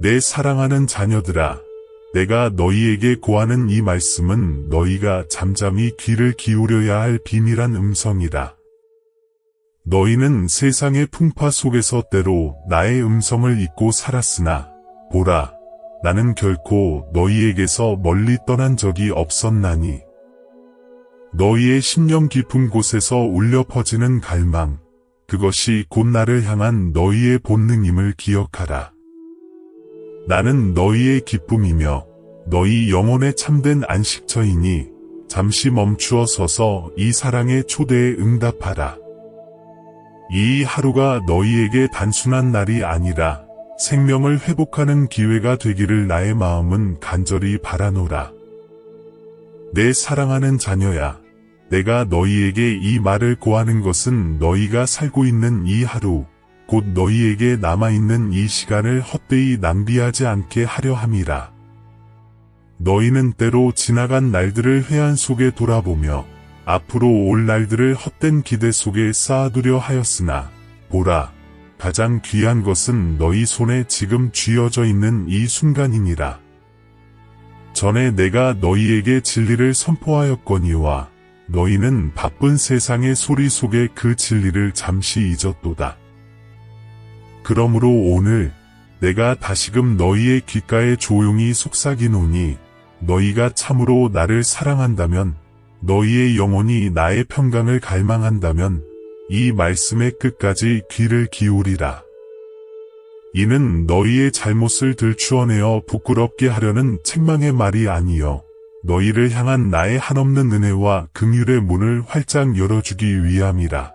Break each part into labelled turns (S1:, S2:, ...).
S1: 내 사랑하는 자녀들아, 내가 너희에게 고하는 이 말씀은 너희가 잠잠히 귀를 기울여야 할 비밀한 음성이다. 너희는 세상의 풍파 속에서 때로 나의 음성을 잊고 살았으나 보라, 나는 결코 너희에게서 멀리 떠난 적이 없었나니. 너희의 심령 깊은 곳에서 울려 퍼지는 갈망, 그것이 곧 나를 향한 너희의 본능임을 기억하라. 나는 너희의 기쁨이며 너희 영혼의 참된 안식처이니 잠시 멈추어 서서 이 사랑의 초대에 응답하라. 이 하루가 너희에게 단순한 날이 아니라 생명을 회복하는 기회가 되기를 나의 마음은 간절히 바라노라. 내 사랑하는 자녀야, 내가 너희에게 이 말을 고하는 것은 너희가 살고 있는 이 하루, 곧 너희에게 남아있는 이 시간을 헛되이 낭비하지 않게 하려 함이라. 너희는 때로 지나간 날들을 회한 속에 돌아보며 앞으로 올 날들을 헛된 기대 속에 쌓아두려 하였으나 보라, 가장 귀한 것은 너희 손에 지금 쥐어져 있는 이 순간이니라. 전에 내가 너희에게 진리를 선포하였거니와 너희는 바쁜 세상의 소리 속에 그 진리를 잠시 잊었도다. 그러므로 오늘 내가 다시금 너희의 귓가에 조용히 속삭이노니 너희가 참으로 나를 사랑한다면, 너희의 영혼이 나의 평강을 갈망한다면 이 말씀의 끝까지 귀를 기울이라. 이는 너희의 잘못을 들추어내어 부끄럽게 하려는 책망의 말이 아니요 너희를 향한 나의 한없는 은혜와 긍휼의 문을 활짝 열어주기 위함이라.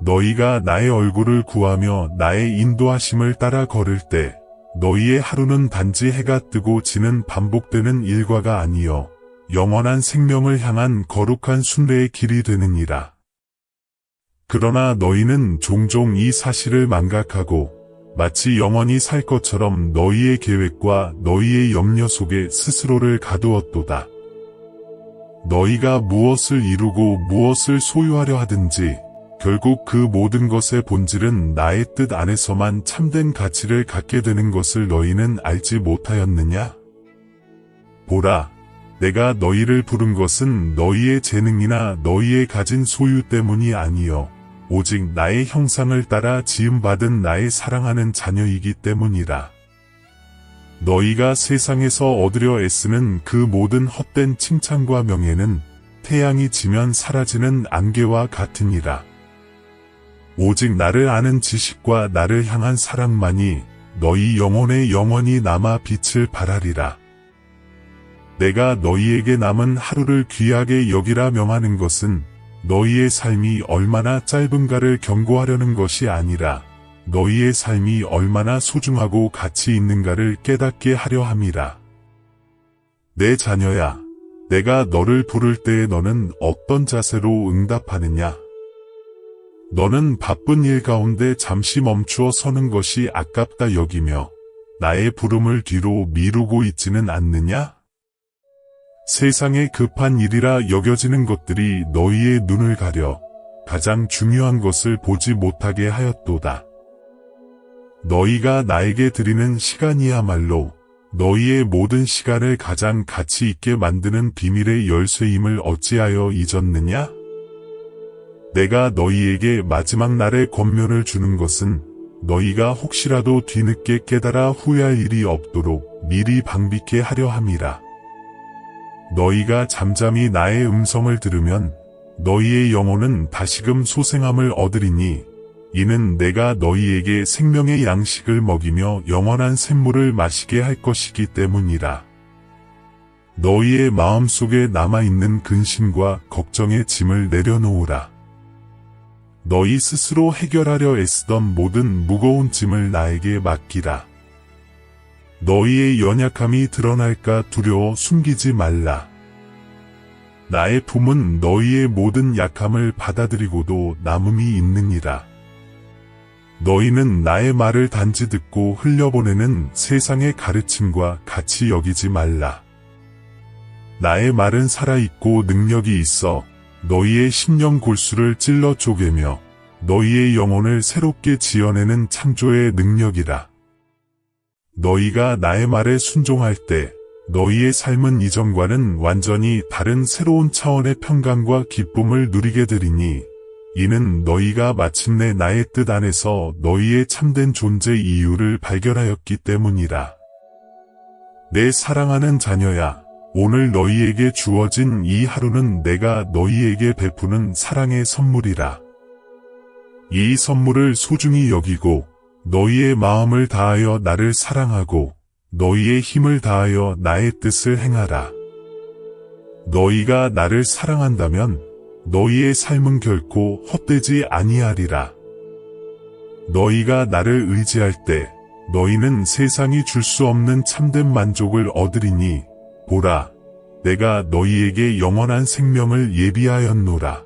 S1: 너희가 나의 얼굴을 구하며 나의 인도하심을 따라 걸을 때 너희의 하루는 단지 해가 뜨고 지는 반복되는 일과가 아니요 영원한 생명을 향한 거룩한 순례의 길이 되느니라. 그러나 너희는 종종 이 사실을 망각하고 마치 영원히 살 것처럼 너희의 계획과 너희의 염려 속에 스스로를 가두었도다. 너희가 무엇을 이루고 무엇을 소유하려 하든지 결국 그 모든 것의 본질은 나의 뜻 안에서만 참된 가치를 갖게 되는 것을 너희는 알지 못하였느냐? 보라, 내가 너희를 부른 것은 너희의 재능이나 너희의 가진 소유 때문이 아니요 오직 나의 형상을 따라 지음받은 나의 사랑하는 자녀이기 때문이라. 너희가 세상에서 얻으려 애쓰는 그 모든 헛된 칭찬과 명예는 태양이 지면 사라지는 안개와 같으니라. 오직 나를 아는 지식과 나를 향한 사랑만이 너희 영혼에 영원히 남아 빛을 발하리라. 내가 너희에게 남은 하루를 귀하게 여기라 명하는 것은 너희의 삶이 얼마나 짧은가를 경고하려는 것이 아니라 너희의 삶이 얼마나 소중하고 가치 있는가를 깨닫게 하려 함이라. 내 자녀야, 내가 너를 부를 때에 너는 어떤 자세로 응답하느냐? 너는 바쁜 일 가운데 잠시 멈추어 서는 것이 아깝다 여기며 나의 부름을 뒤로 미루고 있지는 않느냐? 세상에 급한 일이라 여겨지는 것들이 너희의 눈을 가려 가장 중요한 것을 보지 못하게 하였도다. 너희가 나에게 드리는 시간이야말로 너희의 모든 시간을 가장 가치 있게 만드는 비밀의 열쇠임을 어찌하여 잊었느냐? 내가 너희에게 마지막 날의 권면을 주는 것은 너희가 혹시라도 뒤늦게 깨달아 후회할 일이 없도록 미리 방비케 하려 함이라. 너희가 잠잠히 나의 음성을 들으면 너희의 영혼은 다시금 소생함을 얻으리니 이는 내가 너희에게 생명의 양식을 먹이며 영원한 샘물을 마시게 할 것이기 때문이라. 너희의 마음속에 남아있는 근심과 걱정의 짐을 내려놓으라. 너희 스스로 해결하려 애쓰던 모든 무거운 짐을 나에게 맡기라. 너희의 연약함이 드러날까 두려워 숨기지 말라. 나의 품은 너희의 모든 약함을 받아들이고도 남음이 있느니라. 너희는 나의 말을 단지 듣고 흘려보내는 세상의 가르침과 같이 여기지 말라. 나의 말은 살아있고 능력이 있어 너희의 심령 골수를 찔러 쪼개며 너희의 영혼을 새롭게 지어내는 창조의 능력이라. 너희가 나의 말에 순종할 때 너희의 삶은 이전과는 완전히 다른 새로운 차원의 평강과 기쁨을 누리게 되리니 이는 너희가 마침내 나의 뜻 안에서 너희의 참된 존재 이유를 발견하였기 때문이라. 내 사랑하는 자녀야, 오늘 너희에게 주어진 이 하루는 내가 너희에게 베푸는 사랑의 선물이라. 이 선물을 소중히 여기고 너희의 마음을 다하여 나를 사랑하고 너희의 힘을 다하여 나의 뜻을 행하라. 너희가 나를 사랑한다면 너희의 삶은 결코 헛되지 아니하리라. 너희가 나를 의지할 때 너희는 세상이 줄 수 없는 참된 만족을 얻으리니 보라, 내가 너희에게 영원한 생명을 예비하였노라.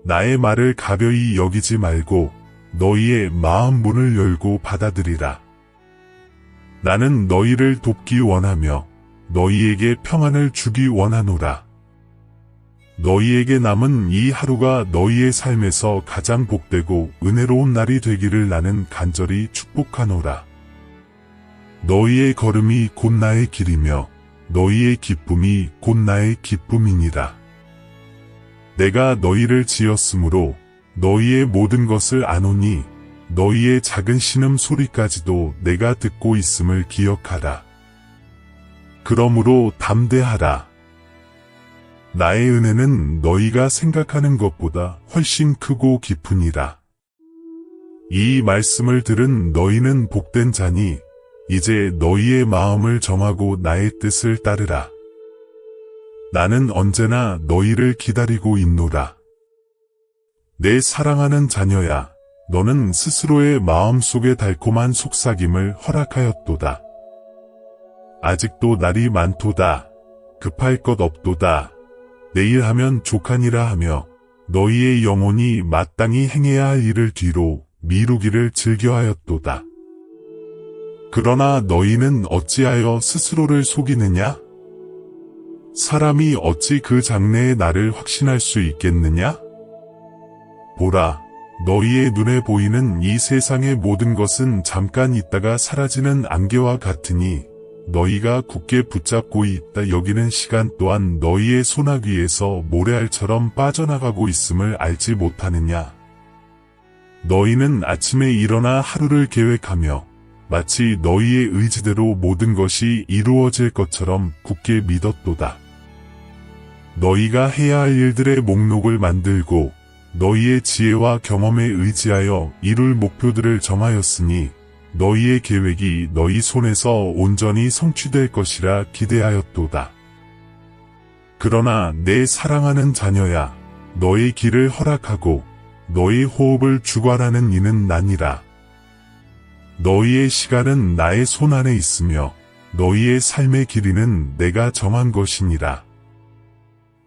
S1: 나의 말을 가벼이 여기지 말고 너희의 마음 문을 열고 받아들이라. 나는 너희를 돕기 원하며 너희에게 평안을 주기 원하노라. 너희에게 남은 이 하루가 너희의 삶에서 가장 복되고 은혜로운 날이 되기를 나는 간절히 축복하노라. 너희의 걸음이 곧 나의 길이며 너희의 기쁨이 곧 나의 기쁨이니라. 내가 너희를 지었으므로 너희의 모든 것을 아노니 너희의 작은 신음 소리까지도 내가 듣고 있음을 기억하라. 그러므로 담대하라. 나의 은혜는 너희가 생각하는 것보다 훨씬 크고 깊으니라. 이 말씀을 들은 너희는 복된 자니 이제 너희의 마음을 정하고 나의 뜻을 따르라. 나는 언제나 너희를 기다리고 있노라. 내 사랑하는 자녀야, 너는 스스로의 마음속의 달콤한 속삭임을 허락하였도다. 아직도 날이 많도다. 급할 것 없도다. 내일 하면 족하니라 하며 너희의 영혼이 마땅히 행해야 할 일을 뒤로 미루기를 즐겨하였도다. 그러나 너희는 어찌하여 스스로를 속이느냐? 사람이 어찌 그 장래의 날을 확신할 수 있겠느냐? 보라, 너희의 눈에 보이는 이 세상의 모든 것은 잠깐 있다가 사라지는 안개와 같으니 너희가 굳게 붙잡고 있다 여기는 시간 또한 너희의 소나귀에서 모래알처럼 빠져나가고 있음을 알지 못하느냐? 너희는 아침에 일어나 하루를 계획하며 마치 너희의 의지대로 모든 것이 이루어질 것처럼 굳게 믿었도다. 너희가 해야 할 일들의 목록을 만들고 너희의 지혜와 경험에 의지하여 이룰 목표들을 정하였으니 너희의 계획이 너희 손에서 온전히 성취될 것이라 기대하였도다. 그러나 내 사랑하는 자녀야, 너의 길을 허락하고 너의 호흡을 주관하는 이는 나니라. 너희의 시간은 나의 손 안에 있으며 너희의 삶의 길이는 내가 정한 것이니라.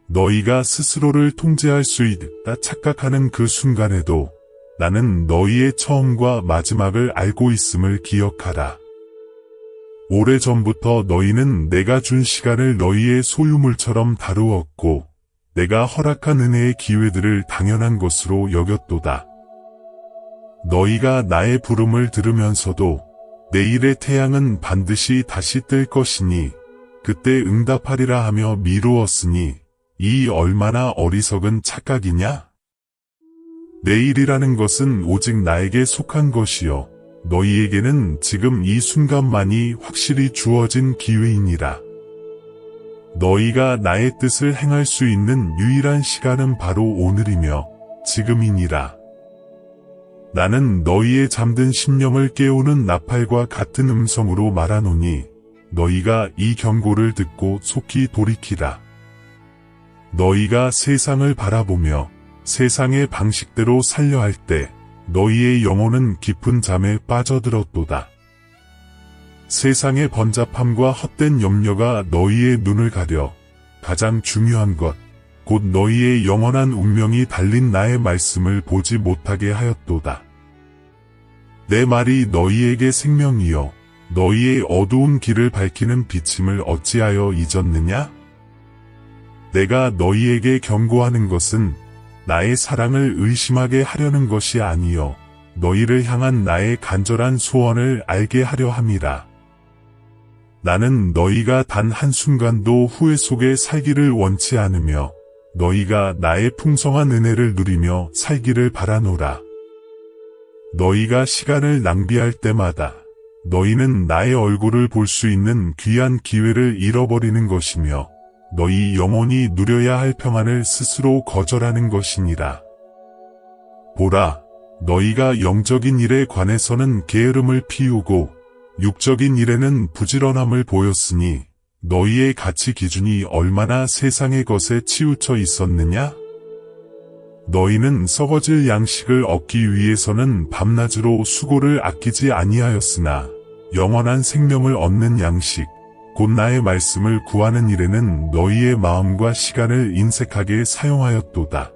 S1: 너희가 스스로를 통제할 수 있다 착각하는 그 순간에도 나는 너희의 처음과 마지막을 알고 있음을 기억하라. 오래전부터 너희는 내가 준 시간을 너희의 소유물처럼 다루었고 내가 허락한 은혜의 기회들을 당연한 것으로 여겼도다. 너희가 나의 부름을 들으면서도 내일의 태양은 반드시 다시 뜰 것이니 그때 응답하리라 하며 미루었으니 이 얼마나 어리석은 착각이냐? 내일이라는 것은 오직 나에게 속한 것이요 너희에게는 지금 이 순간만이 확실히 주어진 기회이니라. 너희가 나의 뜻을 행할 수 있는 유일한 시간은 바로 오늘이며 지금이니라. 나는 너희의 잠든 심령을 깨우는 나팔과 같은 음성으로 말하노니 너희가 이 경고를 듣고 속히 돌이키라. 너희가 세상을 바라보며 세상의 방식대로 살려 할 때 너희의 영혼은 깊은 잠에 빠져들었도다. 세상의 번잡함과 헛된 염려가 너희의 눈을 가려 가장 중요한 것, 곧 너희의 영원한 운명이 달린 나의 말씀을 보지 못하게 하였도다. 내 말이 너희에게 생명이요 너희의 어두운 길을 밝히는 빛임을 어찌하여 잊었느냐? 내가 너희에게 경고하는 것은 나의 사랑을 의심하게 하려는 것이 아니요 너희를 향한 나의 간절한 소원을 알게 하려 함이라. 나는 너희가 단 한순간도 후회 속에 살기를 원치 않으며 너희가 나의 풍성한 은혜를 누리며 살기를 바라노라. 너희가 시간을 낭비할 때마다 너희는 나의 얼굴을 볼 수 있는 귀한 기회를 잃어버리는 것이며 너희 영혼이 누려야 할 평안을 스스로 거절하는 것이니라. 보라, 너희가 영적인 일에 관해서는 게으름을 피우고 육적인 일에는 부지런함을 보였으니 너희의 가치 기준이 얼마나 세상의 것에 치우쳐 있었느냐? 너희는 썩어질 양식을 얻기 위해서는 밤낮으로 수고를 아끼지 아니하였으나 영원한 생명을 얻는 양식, 곧 나의 말씀을 구하는 일에는 너희의 마음과 시간을 인색하게 사용하였도다.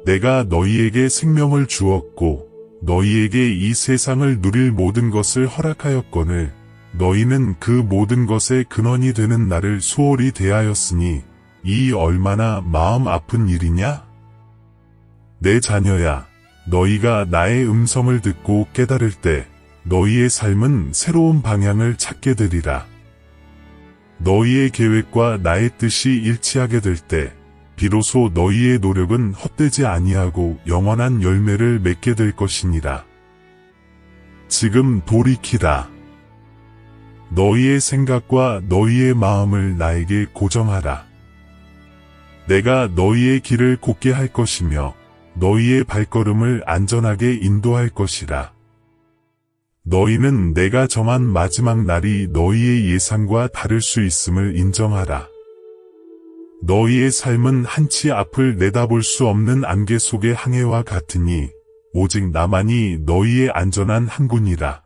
S1: 내가 너희에게 생명을 주었고 너희에게 이 세상을 누릴 모든 것을 허락하였거늘 너희는 그 모든 것의 근원이 되는 나를 소홀히 대하였으니 이 얼마나 마음 아픈 일이냐? 내 자녀야, 너희가 나의 음성을 듣고 깨달을 때 너희의 삶은 새로운 방향을 찾게 되리라. 너희의 계획과 나의 뜻이 일치하게 될 때 비로소 너희의 노력은 헛되지 아니하고 영원한 열매를 맺게 될 것이니라. 지금 돌이키라. 너희의 생각과 너희의 마음을 나에게 고정하라. 내가 너희의 길을 곧게 할 것이며 너희의 발걸음을 안전하게 인도할 것이라. 너희는 내가 정한 마지막 날이 너희의 예상과 다를 수 있음을 인정하라. 너희의 삶은 한치 앞을 내다볼 수 없는 안개 속의 항해와 같으니 오직 나만이 너희의 안전한 항구니라.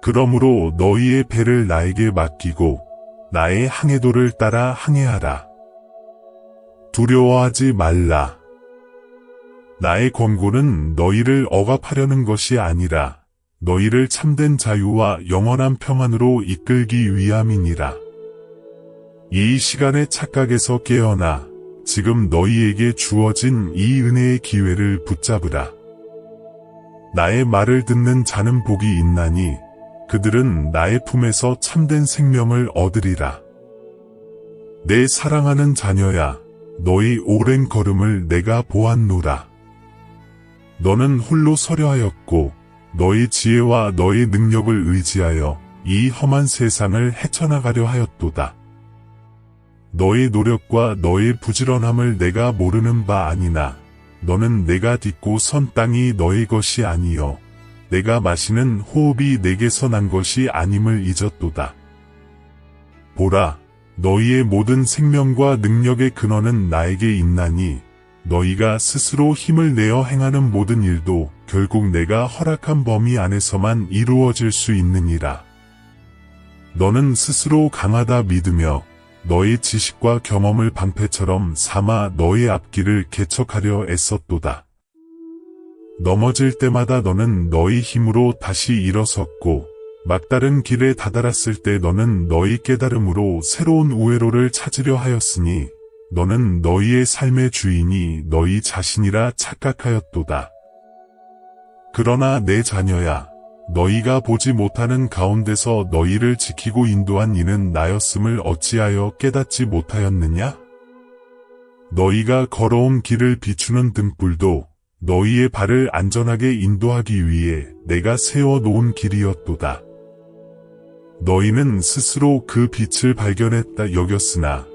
S1: 그러므로 너희의 배를 나에게 맡기고 나의 항해도를 따라 항해하라. 두려워하지 말라. 나의 권고는 너희를 억압하려는 것이 아니라 너희를 참된 자유와 영원한 평안으로 이끌기 위함이니라. 이 시간의 착각에서 깨어나 지금 너희에게 주어진 이 은혜의 기회를 붙잡으라. 나의 말을 듣는 자는 복이 있나니 그들은 나의 품에서 참된 생명을 얻으리라. 내 사랑하는 자녀야, 너희 오랜 걸음을 내가 보았노라. 너는 홀로 서려 하였고 너희 지혜와 너희 능력을 의지하여 이 험한 세상을 헤쳐나가려 하였도다. 너의 노력과 너의 부지런함을 내가 모르는 바 아니나 너는 내가 딛고 선 땅이 너의 것이 아니요 내가 마시는 호흡이 내게서 난 것이 아님을 잊었도다. 보라, 너희의 모든 생명과 능력의 근원은 나에게 있나니 너희가 스스로 힘을 내어 행하는 모든 일도 결국 내가 허락한 범위 안에서만 이루어질 수 있느니라. 너는 스스로 강하다 믿으며 너의 지식과 경험을 방패처럼 삼아 너의 앞길을 개척하려 애썼도다. 넘어질 때마다 너는 너의 힘으로 다시 일어섰고 막다른 길에 다다랐을 때 너는 너의 깨달음으로 새로운 우회로를 찾으려 하였으니 너는 너희의 삶의 주인이 너희 자신이라 착각하였도다. 그러나 내 자녀야, 너희가 보지 못하는 가운데서 너희를 지키고 인도한 이는 나였음을 어찌하여 깨닫지 못하였느냐? 너희가 걸어온 길을 비추는 등불도 너희의 발을 안전하게 인도하기 위해 내가 세워놓은 길이었도다. 너희는 스스로 그 빛을 발견했다 여겼으나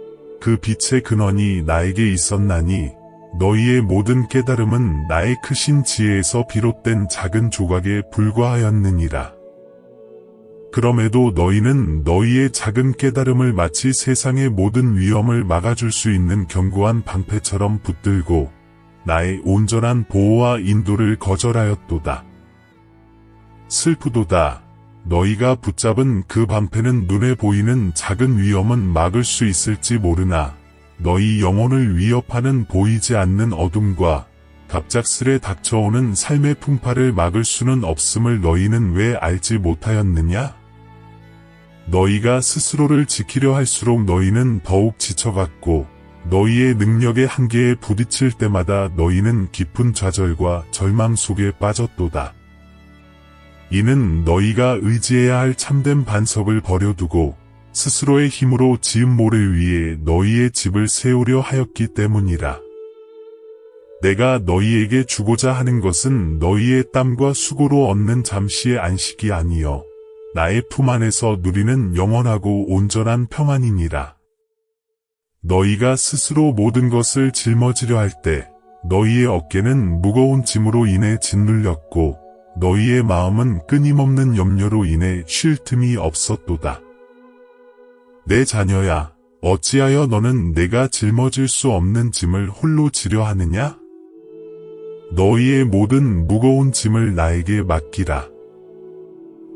S1: 그 빛의 근원이 나에게 있었나니 너희의 모든 깨달음은 나의 크신 지혜에서 비롯된 작은 조각에 불과하였느니라. 그럼에도 너희는 너희의 작은 깨달음을 마치 세상의 모든 위험을 막아줄 수 있는 견고한 방패처럼 붙들고 나의 온전한 보호와 인도를 거절하였도다. 슬프도다. 너희가 붙잡은 그 방패는 눈에 보이는 작은 위험은 막을 수 있을지 모르나 너희 영혼을 위협하는 보이지 않는 어둠과 갑작스레 닥쳐오는 삶의 풍파를 막을 수는 없음을 너희는 왜 알지 못하였느냐? 너희가 스스로를 지키려 할수록 너희는 더욱 지쳐갔고 너희의 능력의 한계에 부딪힐 때마다 너희는 깊은 좌절과 절망 속에 빠졌도다. 이는 너희가 의지해야 할 참된 반석을 버려두고 스스로의 힘으로 지은 모래 위에 너희의 집을 세우려 하였기 때문이라. 내가 너희에게 주고자 하는 것은 너희의 땀과 수고로 얻는 잠시의 안식이 아니요 나의 품 안에서 누리는 영원하고 온전한 평안이니라. 너희가 스스로 모든 것을 짊어지려 할 때 너희의 어깨는 무거운 짐으로 인해 짓눌렸고 너희의 마음은 끊임없는 염려로 인해 쉴 틈이 없었도다. 내 자녀야, 어찌하여 너는 내가 짊어질 수 없는 짐을 홀로 지려 하느냐? 너희의 모든 무거운 짐을 나에게 맡기라.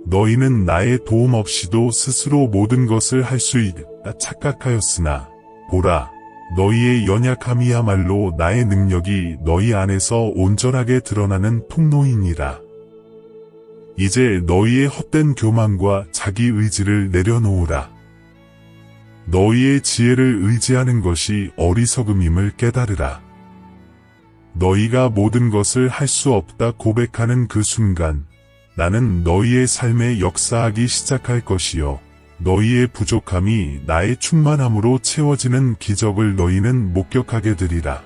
S1: 너희는 나의 도움 없이도 스스로 모든 것을 할 수 있다 착각하였으나 보라, 너희의 연약함이야말로 나의 능력이 너희 안에서 온전하게 드러나는 통로이니라. 이제 너희의 헛된 교만과 자기 의지를 내려놓으라. 너희의 지혜를 의지하는 것이 어리석음임을 깨달으라. 너희가 모든 것을 할 수 없다 고백하는 그 순간 나는 너희의 삶에 역사하기 시작할 것이요 너희의 부족함이 나의 충만함으로 채워지는 기적을 너희는 목격하게 되리라.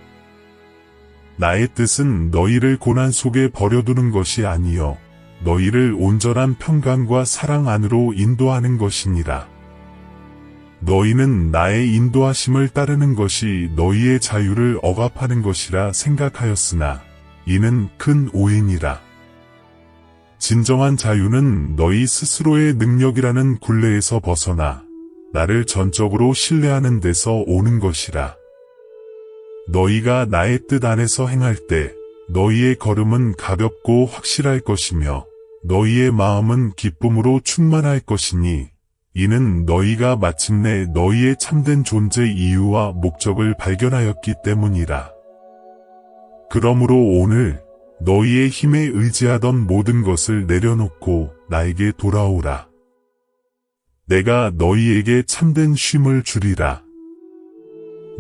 S1: 나의 뜻은 너희를 고난 속에 버려두는 것이 아니요 너희를 온전한 평강과 사랑 안으로 인도하는 것이니라. 너희는 나의 인도하심을 따르는 것이 너희의 자유를 억압하는 것이라 생각하였으나 이는 큰 오해니라. 진정한 자유는 너희 스스로의 능력이라는 굴레에서 벗어나 나를 전적으로 신뢰하는 데서 오는 것이라. 너희가 나의 뜻 안에서 행할 때 너희의 걸음은 가볍고 확실할 것이며 너희의 마음은 기쁨으로 충만할 것이니 이는 너희가 마침내 너희의 참된 존재 이유와 목적을 발견하였기 때문이라. 그러므로 오늘 너희의 힘에 의지하던 모든 것을 내려놓고 나에게 돌아오라. 내가 너희에게 참된 쉼을 주리라.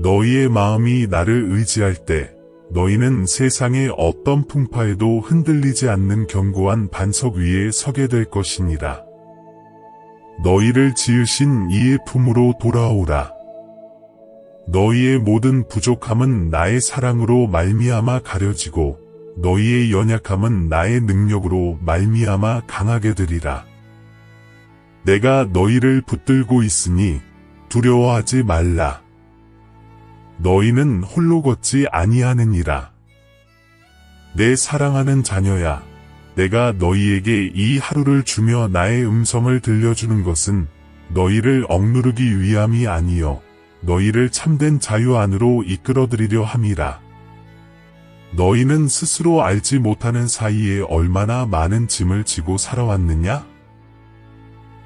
S1: 너희의 마음이 나를 의지할 때 너희는 세상의 어떤 풍파에도 흔들리지 않는 견고한 반석 위에 서게 될 것이니라. 너희를 지으신 이의 품으로 돌아오라. 너희의 모든 부족함은 나의 사랑으로 말미암아 가려지고 너희의 연약함은 나의 능력으로 말미암아 강하게 되리라. 내가 너희를 붙들고 있으니 두려워하지 말라. 너희는 홀로 걷지 아니하느니라. 내 사랑하는 자녀야, 내가 너희에게 이 하루를 주며 나의 음성을 들려주는 것은 너희를 억누르기 위함이 아니요 너희를 참된 자유 안으로 이끌어들이려 함이라. 너희는 스스로 알지 못하는 사이에 얼마나 많은 짐을 지고 살아왔느냐?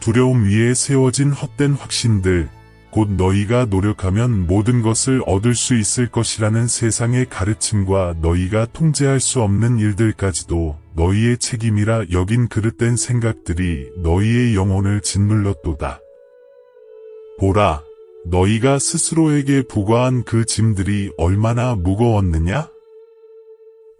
S1: 두려움 위에 세워진 헛된 확신들, 곧 너희가 노력하면 모든 것을 얻을 수 있을 것이라는 세상의 가르침과 너희가 통제할 수 없는 일들까지도 너희의 책임이라 여긴 그릇된 생각들이 너희의 영혼을 짓눌렀도다. 보라, 너희가 스스로에게 부과한 그 짐들이 얼마나 무거웠느냐?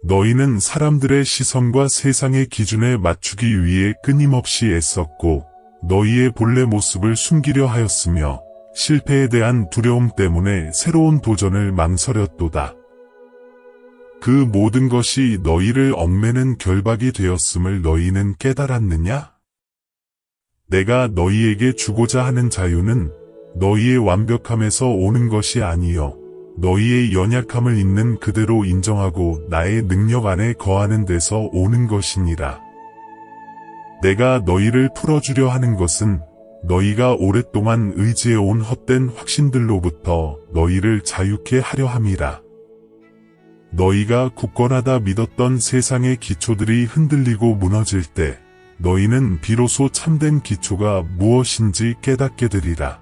S1: 너희는 사람들의 시선과 세상의 기준에 맞추기 위해 끊임없이 애썼고 너희의 본래 모습을 숨기려 하였으며 실패에 대한 두려움 때문에 새로운 도전을 망설였도다. 그 모든 것이 너희를 얽매는 결박이 되었음을 너희는 깨달았느냐? 내가 너희에게 주고자 하는 자유는 너희의 완벽함에서 오는 것이 아니요 너희의 연약함을 있는 그대로 인정하고 나의 능력 안에 거하는 데서 오는 것이니라. 내가 너희를 풀어주려 하는 것은 너희가 오랫동안 의지해온 헛된 확신들로부터 너희를 자유케 하려 함이라. 너희가 굳건하다 믿었던 세상의 기초들이 흔들리고 무너질 때 너희는 비로소 참된 기초가 무엇인지 깨닫게 되리라.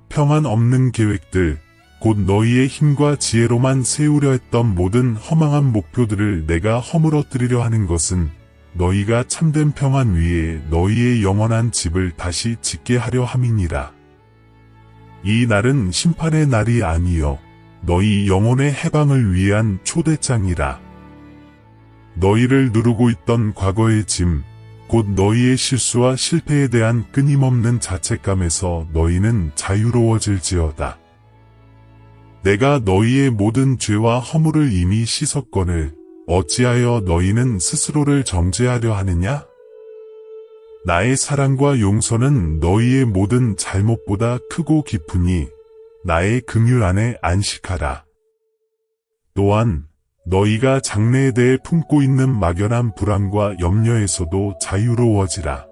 S1: 평안 없는 계획들, 곧 너희의 힘과 지혜로만 세우려 했던 모든 허망한 목표들을 내가 허물어뜨리려 하는 것은 너희가 참된 평안 위에 너희의 영원한 집을 다시 짓게 하려 함이니라. 이 날은 심판의 날이 아니요 너희 영혼의 해방을 위한 초대장이라. 너희를 누르고 있던 과거의 짐, 곧 너희의 실수와 실패에 대한 끊임없는 자책감에서 너희는 자유로워질지어다. 내가 너희의 모든 죄와 허물을 이미 씻었거늘 어찌하여 너희는 스스로를 정죄하려 하느냐? 나의 사랑과 용서는 너희의 모든 잘못보다 크고 깊으니 나의 긍휼 안에 안식하라. 또한 너희가 장래에 대해 품고 있는 막연한 불안과 염려에서도 자유로워지라.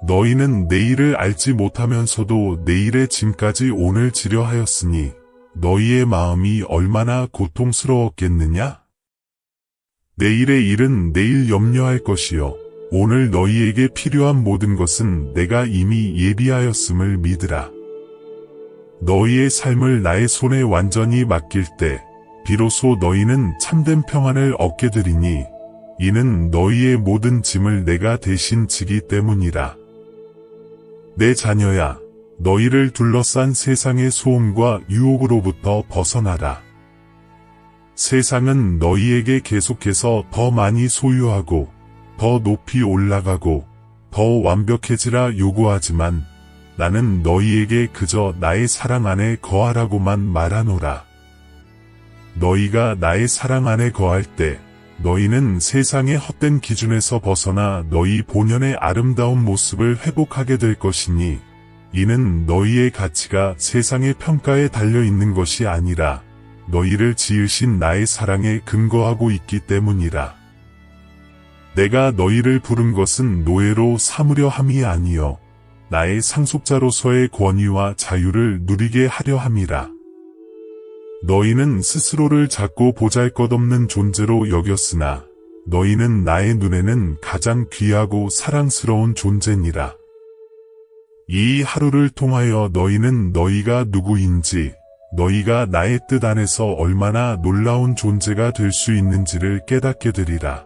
S1: 너희는 내일을 알지 못하면서도 내일의 짐까지 오늘 지려 하였으니 너희의 마음이 얼마나 고통스러웠겠느냐? 내일의 일은 내일 염려할 것이요 오늘 너희에게 필요한 모든 것은 내가 이미 예비하였음을 믿으라. 너희의 삶을 나의 손에 완전히 맡길 때 비로소 너희는 참된 평안을 얻게 되리니 이는 너희의 모든 짐을 내가 대신 지기 때문이라. 내 자녀야, 너희를 둘러싼 세상의 소음과 유혹으로부터 벗어나라. 세상은 너희에게 계속해서 더 많이 소유하고 더 높이 올라가고 더 완벽해지라 요구하지만 나는 너희에게 그저 나의 사랑 안에 거하라고만 말하노라. 너희가 나의 사랑 안에 거할 때 너희는 세상의 헛된 기준에서 벗어나 너희 본연의 아름다운 모습을 회복하게 될 것이니 이는 너희의 가치가 세상의 평가에 달려있는 것이 아니라 너희를 지으신 나의 사랑에 근거하고 있기 때문이라. 내가 너희를 부른 것은 노예로 삼으려 함이 아니요 나의 상속자로서의 권위와 자유를 누리게 하려 함이라. 너희는 스스로를 작고 보잘것없는 존재로 여겼으나 너희는 나의 눈에는 가장 귀하고 사랑스러운 존재니라. 이 하루를 통하여 너희는 너희가 누구인지 너희가 나의 뜻 안에서 얼마나 놀라운 존재가 될 수 있는지를 깨닫게 되리라.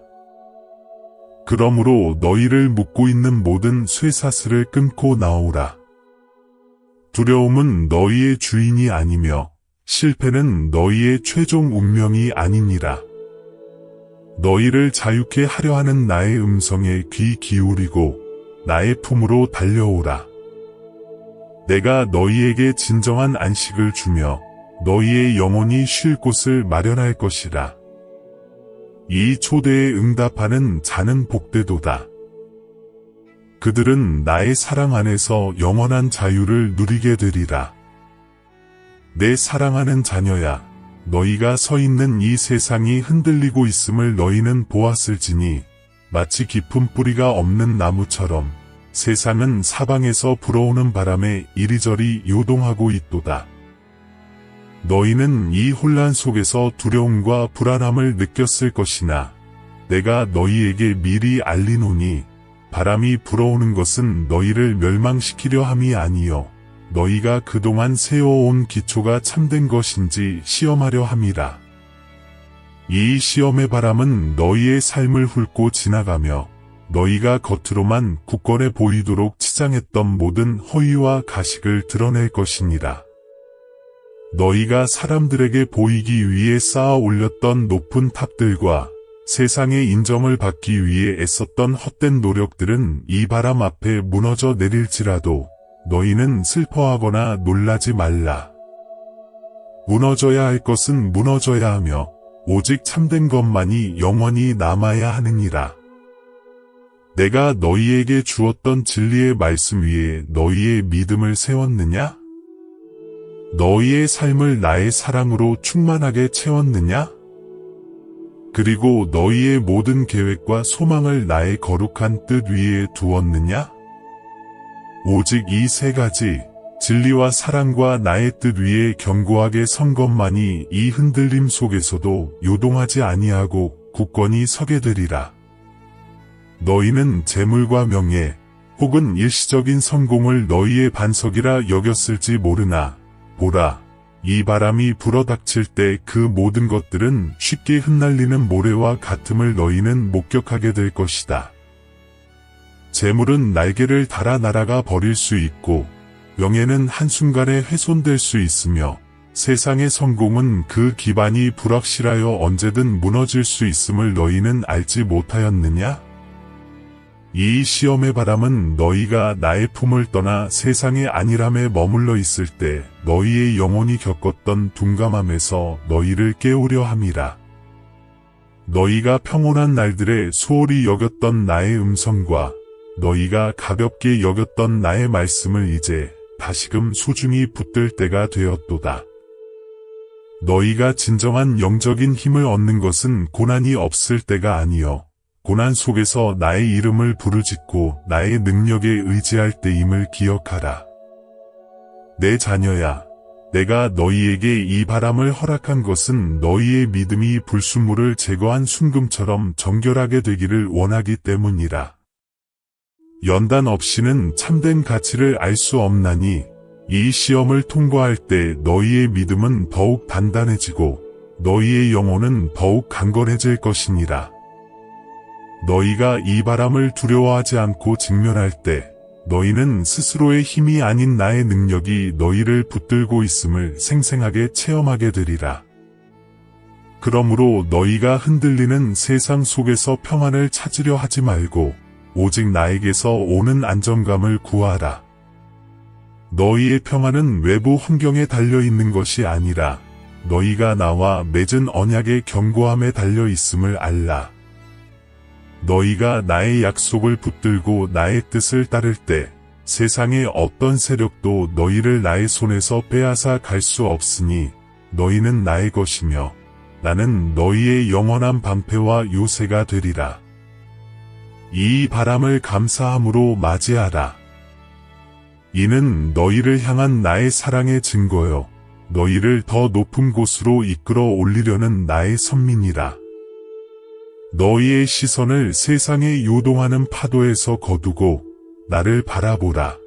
S1: 그러므로 너희를 묶고 있는 모든 쇠사슬을 끊고 나오라. 두려움은 너희의 주인이 아니며 실패는 너희의 최종 운명이 아니니라. 너희를 자유케 하려 하는 나의 음성에 귀 기울이고 나의 품으로 달려오라. 내가 너희에게 진정한 안식을 주며 너희의 영혼이 쉴 곳을 마련할 것이라. 이 초대에 응답하는 자는 복되도다. 그들은 나의 사랑 안에서 영원한 자유를 누리게 되리라. 내 사랑하는 자녀야, 너희가 서 있는 이 세상이 흔들리고 있음을 너희는 보았을지니 마치 깊은 뿌리가 없는 나무처럼 세상은 사방에서 불어오는 바람에 이리저리 요동하고 있도다. 너희는 이 혼란 속에서 두려움과 불안함을 느꼈을 것이나 내가 너희에게 미리 알리노니 바람이 불어오는 것은 너희를 멸망시키려 함이 아니요 너희가 그동안 세워온 기초가 참된 것인지 시험하려 함이라. 이 시험의 바람은 너희의 삶을 훑고 지나가며 너희가 겉으로만 굳건해 보이도록 치장했던 모든 허위와 가식을 드러낼 것이니라. 너희가 사람들에게 보이기 위해 쌓아 올렸던 높은 탑들과 세상의 인정을 받기 위해 애썼던 헛된 노력들은 이 바람 앞에 무너져 내릴지라도 너희는 슬퍼하거나 놀라지 말라. 무너져야 할 것은 무너져야 하며 오직 참된 것만이 영원히 남아야 하느니라. 내가 너희에게 주었던 진리의 말씀 위에 너희의 믿음을 세웠느냐? 너희의 삶을 나의 사랑으로 충만하게 채웠느냐? 그리고 너희의 모든 계획과 소망을 나의 거룩한 뜻 위에 두었느냐? 오직 이 세 가지, 진리와 사랑과 나의 뜻 위에 견고하게 선 것만이 이 흔들림 속에서도 요동하지 아니하고 굳건히 서게 되리라. 너희는 재물과 명예, 혹은 일시적인 성공을 너희의 반석이라 여겼을지 모르나, 보라, 이 바람이 불어닥칠 때 그 모든 것들은 쉽게 흩날리는 모래와 같음을 너희는 목격하게 될 것이다. 재물은 날개를 달아 날아가 버릴 수 있고 명예는 한순간에 훼손될 수 있으며 세상의 성공은 그 기반이 불확실하여 언제든 무너질 수 있음을 너희는 알지 못하였느냐? 이 시험의 바람은 너희가 나의 품을 떠나 세상의 안일함에 머물러 있을 때 너희의 영혼이 겪었던 둔감함에서 너희를 깨우려 함이라. 너희가 평온한 날들에 소홀히 여겼던 나의 음성과 너희가 가볍게 여겼던 나의 말씀을 이제 다시금 소중히 붙들 때가 되었도다. 너희가 진정한 영적인 힘을 얻는 것은 고난이 없을 때가 아니요 고난 속에서 나의 이름을 부르짖고 나의 능력에 의지할 때임을 기억하라. 내 자녀야, 내가 너희에게 이 바람을 허락한 것은 너희의 믿음이 불순물을 제거한 순금처럼 정결하게 되기를 원하기 때문이라. 연단 없이는 참된 가치를 알 수 없나니 이 시험을 통과할 때 너희의 믿음은 더욱 단단해지고 너희의 영혼은 더욱 강건해질 것이니라. 너희가 이 바람을 두려워하지 않고 직면할 때 너희는 스스로의 힘이 아닌 나의 능력이 너희를 붙들고 있음을 생생하게 체험하게 되리라. 그러므로 너희가 흔들리는 세상 속에서 평안을 찾으려 하지 말고 오직 나에게서 오는 안정감을 구하라. 너희의 평안은 외부 환경에 달려있는 것이 아니라 너희가 나와 맺은 언약의 견고함에 달려있음을 알라. 너희가 나의 약속을 붙들고 나의 뜻을 따를 때 세상의 어떤 세력도 너희를 나의 손에서 빼앗아 갈 수 없으니 너희는 나의 것이며 나는 너희의 영원한 방패와 요새가 되리라. 이 바람을 감사함으로 맞이하라. 이는 너희를 향한 나의 사랑의 증거요 너희를 더 높은 곳으로 이끌어 올리려는 나의 선민이라. 너희의 시선을 세상에 요동하는 파도에서 거두고 나를 바라보라.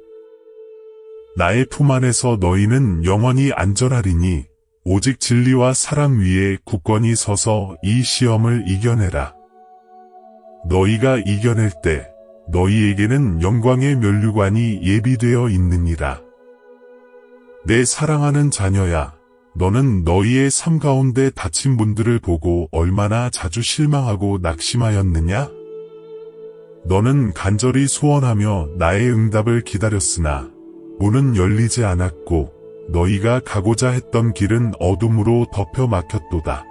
S1: 나의 품 안에서 너희는 영원히 안전하리니 오직 진리와 사랑 위에 굳건히 서서 이 시험을 이겨내라. 너희가 이겨낼 때 너희에게는 영광의 면류관이 예비되어 있느니라. 내 사랑하는 자녀야, 너는 너희의 삶 가운데 다친 분들을 보고 얼마나 자주 실망하고 낙심하였느냐? 너는 간절히 소원하며 나의 응답을 기다렸으나 문은 열리지 않았고 너희가 가고자 했던 길은 어둠으로 덮여 막혔도다.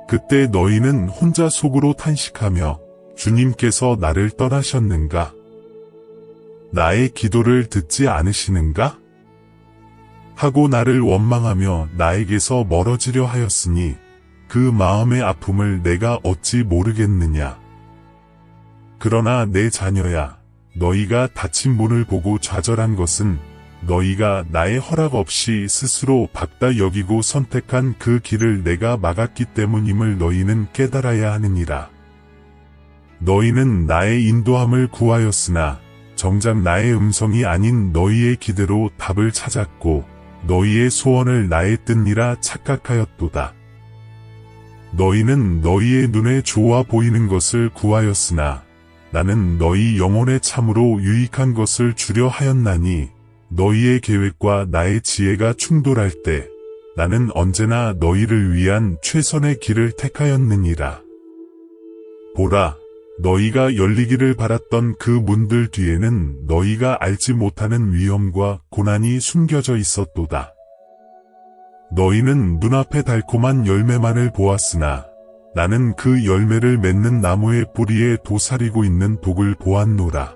S1: 그때 너희는 혼자 속으로 탄식하며 주님께서 나를 떠나셨는가? 나의 기도를 듣지 않으시는가? 하고 나를 원망하며 나에게서 멀어지려 하였으니 그 마음의 아픔을 내가 어찌 모르겠느냐. 그러나 내 자녀야, 너희가 닫힌 문을 보고 좌절한 것은 너희가 나의 허락 없이 스스로 박다 여기고 선택한 그 길을 내가 막았기 때문임을 너희는 깨달아야 하느니라. 너희는 나의 인도함을 구하였으나 정작 나의 음성이 아닌 너희의 기대로 답을 찾았고 너희의 소원을 나의 뜻이라 착각하였도다. 너희는 너희의 눈에 좋아 보이는 것을 구하였으나 나는 너희 영혼에 참으로 유익한 것을 주려 하였나니 너희의 계획과 나의 지혜가 충돌할 때 나는 언제나 너희를 위한 최선의 길을 택하였느니라. 보라, 너희가 열리기를 바랐던 그 문들 뒤에는 너희가 알지 못하는 위험과 고난이 숨겨져 있었도다. 너희는 눈앞에 달콤한 열매만을 보았으나 나는 그 열매를 맺는 나무의 뿌리에 도사리고 있는 독을 보았노라.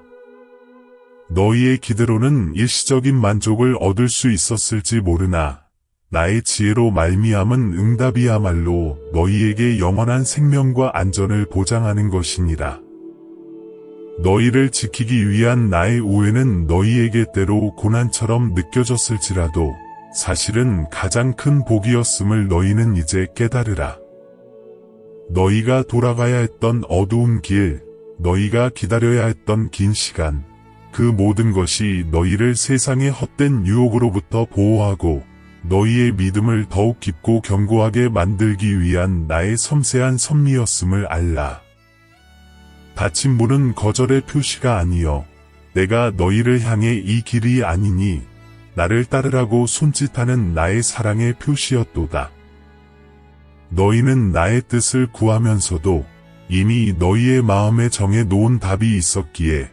S1: 너희의 기대로는 일시적인 만족을 얻을 수 있었을지 모르나 나의 지혜로 말미암은 응답이야말로 너희에게 영원한 생명과 안전을 보장하는 것이니라. 너희를 지키기 위한 나의 우애는 너희에게 때로 고난처럼 느껴졌을지라도 사실은 가장 큰 복이었음을 너희는 이제 깨달으라. 너희가 돌아가야 했던 어두운 길, 너희가 기다려야 했던 긴 시간, 그 모든 것이 너희를 세상의 헛된 유혹으로부터 보호하고 너희의 믿음을 더욱 깊고 견고하게 만들기 위한 나의 섬세한 섭리였음을 알라. 닫힌 문은 거절의 표시가 아니요 내가 너희를 향해 이 길이 아니니 나를 따르라고 손짓하는 나의 사랑의 표시였도다. 너희는 나의 뜻을 구하면서도 이미 너희의 마음에 정해 놓은 답이 있었기에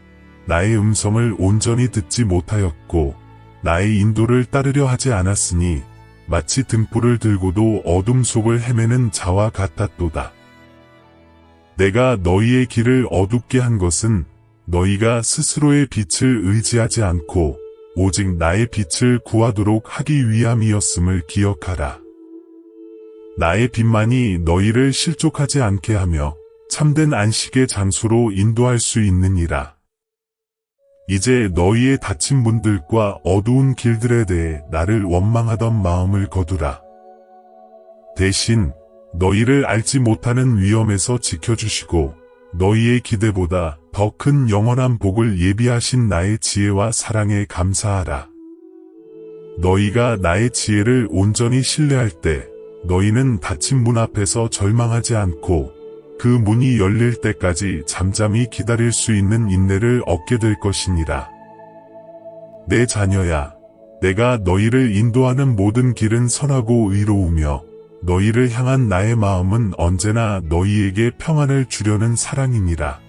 S1: 나의 음성을 온전히 듣지 못하였고 나의 인도를 따르려 하지 않았으니 마치 등불을 들고도 어둠 속을 헤매는 자와 같았도다. 내가 너희의 길을 어둡게 한 것은 너희가 스스로의 빛을 의지하지 않고 오직 나의 빛을 구하도록 하기 위함이었음을 기억하라. 나의 빛만이 너희를 실족하지 않게 하며 참된 안식의 장소로 인도할 수 있느니라. 이제 너희의 다친 문들과 어두운 길들에 대해 나를 원망하던 마음을 거두라. 대신 너희를 알지 못하는 위험에서 지켜주시고 너희의 기대보다 더 큰 영원한 복을 예비하신 나의 지혜와 사랑에 감사하라. 너희가 나의 지혜를 온전히 신뢰할 때 너희는 닫힌 문 앞에서 절망하지 않고 그 문이 열릴 때까지 잠잠히 기다릴 수 있는 인내를 얻게 될 것이니라. 내 자녀야, 내가 너희를 인도하는 모든 길은 선하고 의로우며 너희를 향한 나의 마음은 언제나 너희에게 평안을 주려는 사랑이니라.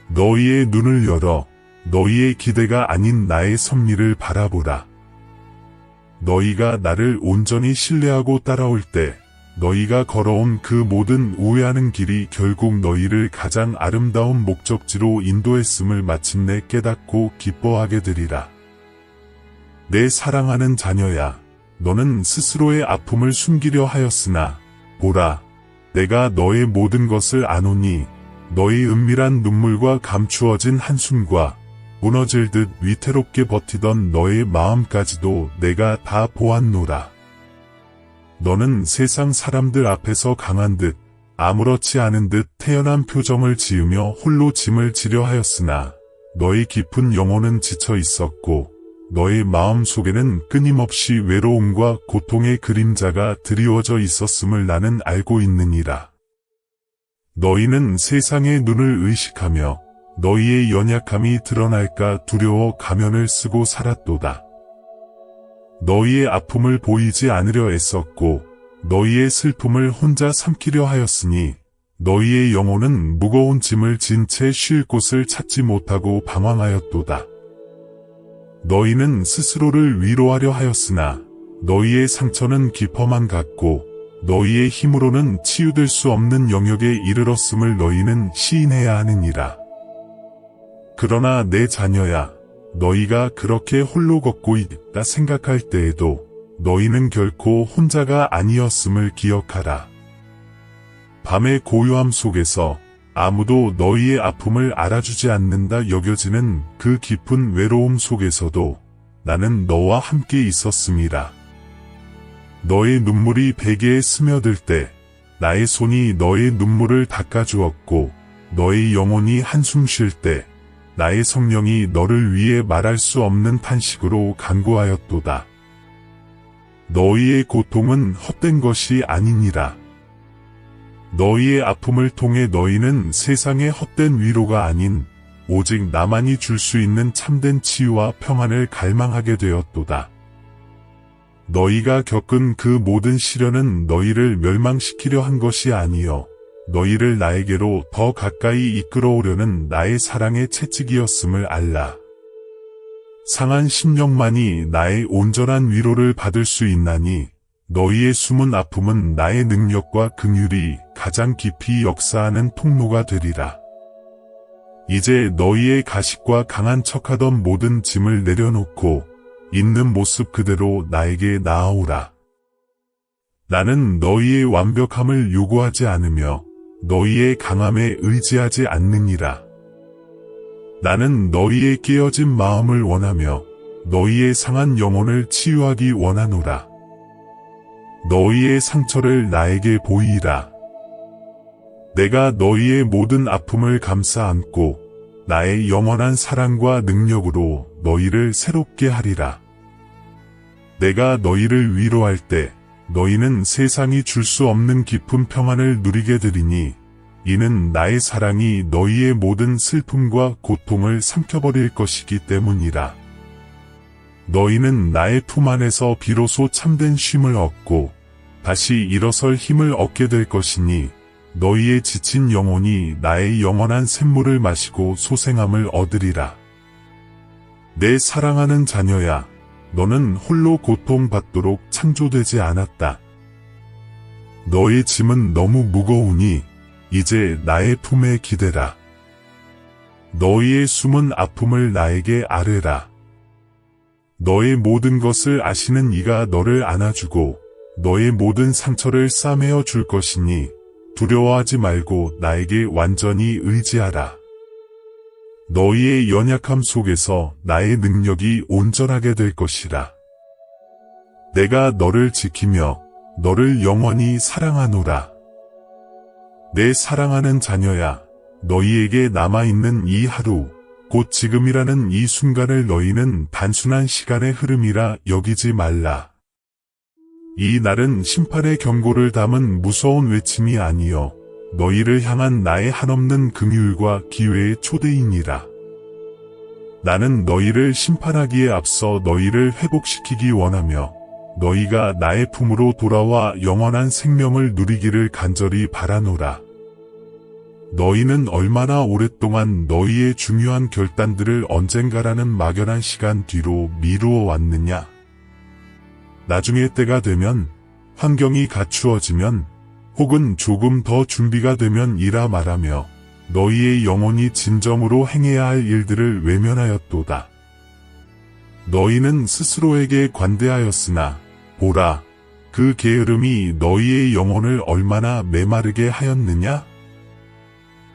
S1: 너희의 눈을 열어 너희의 기대가 아닌 나의 섭리를 바라보라. 너희가 나를 온전히 신뢰하고 따라올 때 너희가 걸어온 그 모든 우회하는 길이 결국 너희를 가장 아름다운 목적지로 인도했음을 마침내 깨닫고 기뻐하게 되리라. 내 사랑하는 자녀야, 너는 스스로의 아픔을 숨기려 하였으나 보라, 내가 너의 모든 것을 아노니 너의 은밀한 눈물과 감추어진 한숨과 무너질 듯 위태롭게 버티던 너의 마음까지도 내가 다 보았노라. 너는 세상 사람들 앞에서 강한 듯 아무렇지 않은 듯 태연한 표정을 지으며 홀로 짐을 지려 하였으나 너의 깊은 영혼은 지쳐 있었고 너의 마음 속에는 끊임없이 외로움과 고통의 그림자가 드리워져 있었음을 나는 알고 있느니라. 너희는 세상의 눈을 의식하며 너희의 연약함이 드러날까 두려워 가면을 쓰고 살았도다. 너희의 아픔을 보이지 않으려 애썼고 너희의 슬픔을 혼자 삼키려 하였으니 너희의 영혼은 무거운 짐을 진 채 쉴 곳을 찾지 못하고 방황하였도다. 너희는 스스로를 위로하려 하였으나 너희의 상처는 깊어만 갔고 너희의 힘으로는 치유될 수 없는 영역에 이르렀음을 너희는 시인해야 하느니라. 그러나 내 자녀야, 너희가 그렇게 홀로 걷고 있다 생각할 때에도 너희는 결코 혼자가 아니었음을 기억하라. 밤의 고요함 속에서 아무도 너희의 아픔을 알아주지 않는다 여겨지는 그 깊은 외로움 속에서도 나는 너와 함께 있었음이라. 너의 눈물이 베개에 스며들 때 나의 손이 너의 눈물을 닦아주었고 너의 영혼이 한숨 쉴 때 나의 성령이 너를 위해 말할 수 없는 탄식으로 간구하였도다. 너희의 고통은 헛된 것이 아니니라. 너희의 아픔을 통해 너희는 세상의 헛된 위로가 아닌 오직 나만이 줄 수 있는 참된 치유와 평안을 갈망하게 되었도다. 너희가 겪은 그 모든 시련은 너희를 멸망시키려 한 것이 아니요 너희를 나에게로 더 가까이 이끌어오려는 나의 사랑의 채찍이었음을 알라. 상한 심령만이 나의 온전한 위로를 받을 수 있나니 너희의 숨은 아픔은 나의 능력과 긍휼이 가장 깊이 역사하는 통로가 되리라. 이제 너희의 가식과 강한 척하던 모든 짐을 내려놓고 있는 모습 그대로 나에게 나아오라. 나는 너희의 완벽함을 요구하지 않으며 너희의 강함에 의지하지 않느니라. 나는 너희의 깨어진 마음을 원하며 너희의 상한 영혼을 치유하기 원하노라. 너희의 상처를 나에게 보이라. 내가 너희의 모든 아픔을 감싸 안고 나의 영원한 사랑과 능력으로 너희를 새롭게 하리라. 내가 너희를 위로할 때 너희는 세상이 줄 수 없는 깊은 평안을 누리게 되리니 이는 나의 사랑이 너희의 모든 슬픔과 고통을 삼켜버릴 것이기 때문이라. 너희는 나의 품 안에서 비로소 참된 쉼을 얻고 다시 일어설 힘을 얻게 될 것이니 너희의 지친 영혼이 나의 영원한 샘물을 마시고 소생함을 얻으리라. 내 사랑하는 자녀야, 너는 홀로 고통받도록 창조되지 않았다. 너의 짐은 너무 무거우니 이제 나의 품에 기대라. 너희의 숨은 아픔을 나에게 아뢰라. 너의 모든 것을 아시는 이가 너를 안아주고 너의 모든 상처를 싸매어 줄 것이니 두려워하지 말고 나에게 완전히 의지하라. 너희의 연약함 속에서 나의 능력이 온전하게 될 것이라. 내가 너를 지키며 너를 영원히 사랑하노라. 내 사랑하는 자녀야, 너희에게 남아있는 이 하루, 곧 지금이라는 이 순간을 너희는 단순한 시간의 흐름이라 여기지 말라. 이 날은 심판의 경고를 담은 무서운 외침이 아니여 너희를 향한 나의 한없는 긍휼과 기회의 초대이니라. 나는 너희를 심판하기에 앞서 너희를 회복시키기 원하며 너희가 나의 품으로 돌아와 영원한 생명을 누리기를 간절히 바라노라. 너희는 얼마나 오랫동안 너희의 중요한 결단들을 언젠가라는 막연한 시간 뒤로 미루어 왔느냐? 나중에 때가 되면, 환경이 갖추어지면, 혹은 조금 더 준비가 되면 이라 말하며 너희의 영혼이 진정으로 행해야 할 일들을 외면하였도다. 너희는 스스로에게 관대하였으나 보라, 그 게으름이 너희의 영혼을 얼마나 메마르게 하였느냐?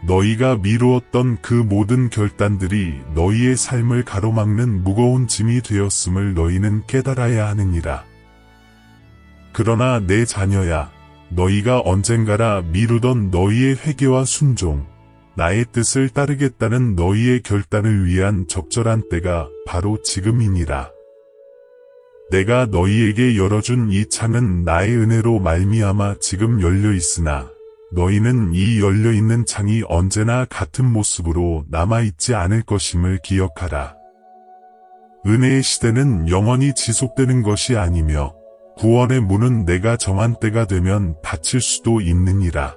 S1: 너희가 미루었던 그 모든 결단들이 너희의 삶을 가로막는 무거운 짐이 되었음을 너희는 깨달아야 하느니라. 그러나 내 자녀야, 너희가 언젠가라 미루던 너희의 회개와 순종, 나의 뜻을 따르겠다는 너희의 결단을 위한 적절한 때가 바로 지금이니라. 내가 너희에게 열어준 이 창은 나의 은혜로 말미암아 지금 열려 있으나 너희는 이 열려있는 창이 언제나 같은 모습으로 남아있지 않을 것임을 기억하라. 은혜의 시대는 영원히 지속되는 것이 아니며 구원의 문은 내가 정한 때가 되면 닫힐 수도 있느니라.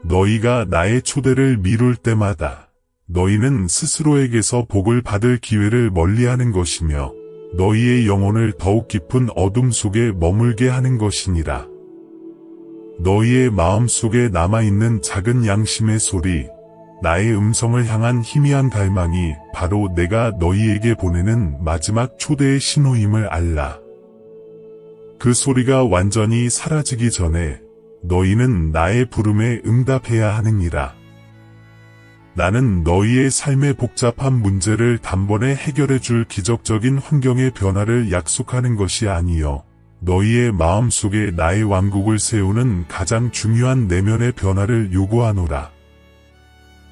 S1: 너희가 나의 초대를 미룰 때마다 너희는 스스로에게서 복을 받을 기회를 멀리하는 것이며 너희의 영혼을 더욱 깊은 어둠 속에 머물게 하는 것이니라. 너희의 마음속에 남아있는 작은 양심의 소리, 나의 음성을 향한 희미한 갈망이 바로 내가 너희에게 보내는 마지막 초대의 신호임을 알라. 그 소리가 완전히 사라지기 전에 너희는 나의 부름에 응답해야 하느니라. 나는 너희의 삶의 복잡한 문제를 단번에 해결해줄 기적적인 환경의 변화를 약속하는 것이 아니요 너희의 마음속에 나의 왕국을 세우는 가장 중요한 내면의 변화를 요구하노라.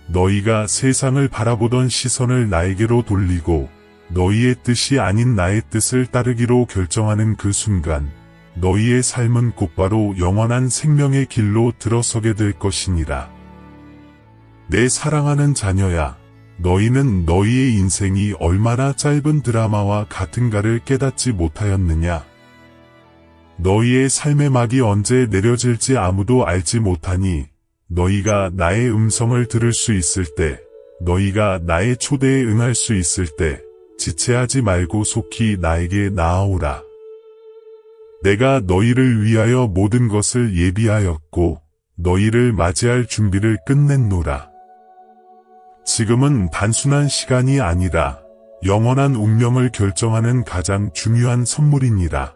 S1: 너희가 세상을 바라보던 시선을 나에게로 돌리고 너희의 뜻이 아닌 나의 뜻을 따르기로 결정하는 그 순간 너희의 삶은 곧바로 영원한 생명의 길로 들어서게 될 것이니라. 내 사랑하는 자녀야, 너희는 너희의 인생이 얼마나 짧은 드라마와 같은가를 깨닫지 못하였느냐? 너희의 삶의 막이 언제 내려질지 아무도 알지 못하니 너희가 나의 음성을 들을 수 있을 때, 너희가 나의 초대에 응할 수 있을 때 지체하지 말고 속히 나에게 나아오라. 내가 너희를 위하여 모든 것을 예비하였고 너희를 맞이할 준비를 끝냈노라. 지금은 단순한 시간이 아니라 영원한 운명을 결정하는 가장 중요한 선물이니라.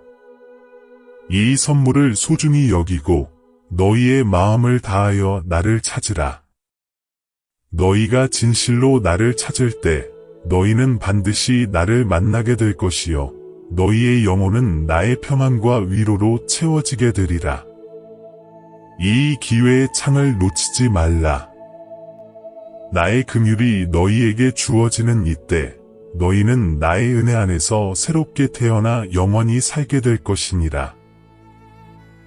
S1: 이 선물을 소중히 여기고 너희의 마음을 다하여 나를 찾으라. 너희가 진실로 나를 찾을 때 너희는 반드시 나를 만나게 될 것이요 너희의 영혼은 나의 평안과 위로로 채워지게 되리라. 이 기회의 창을 놓치지 말라. 나의 긍휼이 너희에게 주어지는 이때 너희는 나의 은혜 안에서 새롭게 태어나 영원히 살게 될 것이니라.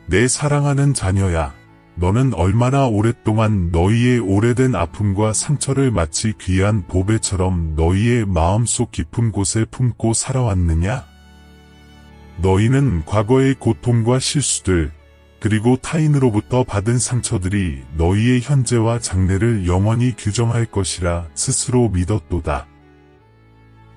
S1: 내 사랑하는 자녀야, 너는 얼마나 오랫동안 너희의 오래된 아픔과 상처를 마치 귀한 보배처럼 너희의 마음속 깊은 곳에 품고 살아왔느냐? 너희는 과거의 고통과 실수들, 그리고 타인으로부터 받은 상처들이 너희의 현재와 장래를 영원히 규정할 것이라 스스로 믿었도다.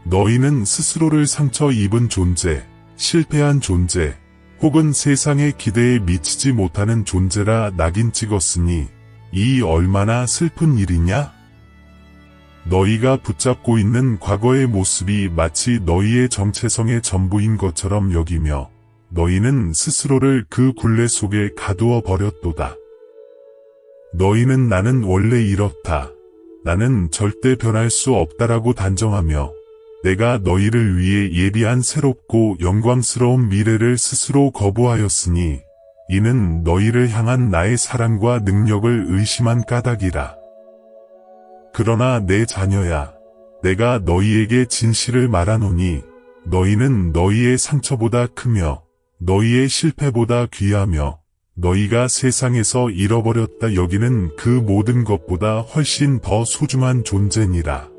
S1: 너희는 스스로를 상처 입은 존재, 실패한 존재, 혹은 세상의 기대에 미치지 못하는 존재라 낙인 찍었으니 이 얼마나 슬픈 일이냐? 너희가 붙잡고 있는 과거의 모습이 마치 너희의 정체성의 전부인 것처럼 여기며 너희는 스스로를 그 굴레 속에 가두어 버렸도다. 너희는 나는 원래 이렇다. 나는 절대 변할 수 없다라고 단정하며 내가 너희를 위해 예비한 새롭고 영광스러운 미래를 스스로 거부하였으니 이는 너희를 향한 나의 사랑과 능력을 의심한 까닭이라. 그러나 내 자녀야, 내가 너희에게 진실을 말하노니 너희는 너희의 상처보다 크며 너희의 실패보다 귀하며 너희가 세상에서 잃어버렸다 여기는 그 모든 것보다 훨씬 더 소중한 존재니라.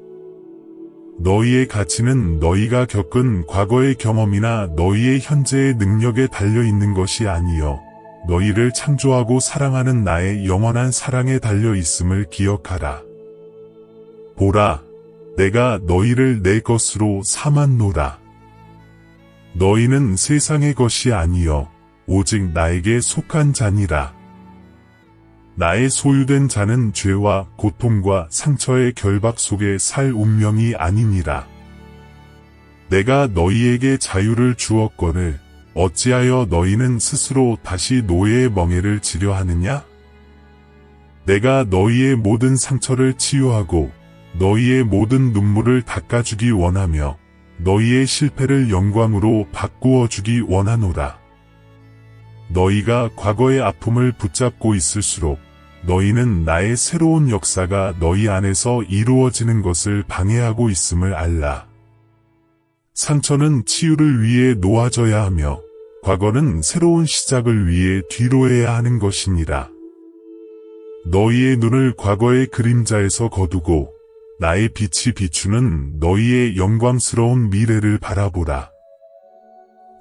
S1: 너희의 가치는 너희가 겪은 과거의 경험이나 너희의 현재의 능력에 달려있는 것이 아니요 너희를 창조하고 사랑하는 나의 영원한 사랑에 달려있음을 기억하라. 보라, 내가 너희를 내 것으로 삼았노라. 너희는 세상의 것이 아니요 오직 나에게 속한 자니라. 나의 소유된 자는 죄와 고통과 상처의 결박 속에 살 운명이 아니니라. 내가 너희에게 자유를 주었거늘 어찌하여 너희는 스스로 다시 노예의 멍에를 지려 하느냐? 내가 너희의 모든 상처를 치유하고 너희의 모든 눈물을 닦아주기 원하며 너희의 실패를 영광으로 바꾸어 주기 원하노라. 너희가 과거의 아픔을 붙잡고 있을수록 너희는 나의 새로운 역사가 너희 안에서 이루어지는 것을 방해하고 있음을 알라. 상처는 치유를 위해 놓아져야 하며 과거는 새로운 시작을 위해 뒤로해야 하는 것이니라. 너희의 눈을 과거의 그림자에서 거두고 나의 빛이 비추는 너희의 영광스러운 미래를 바라보라.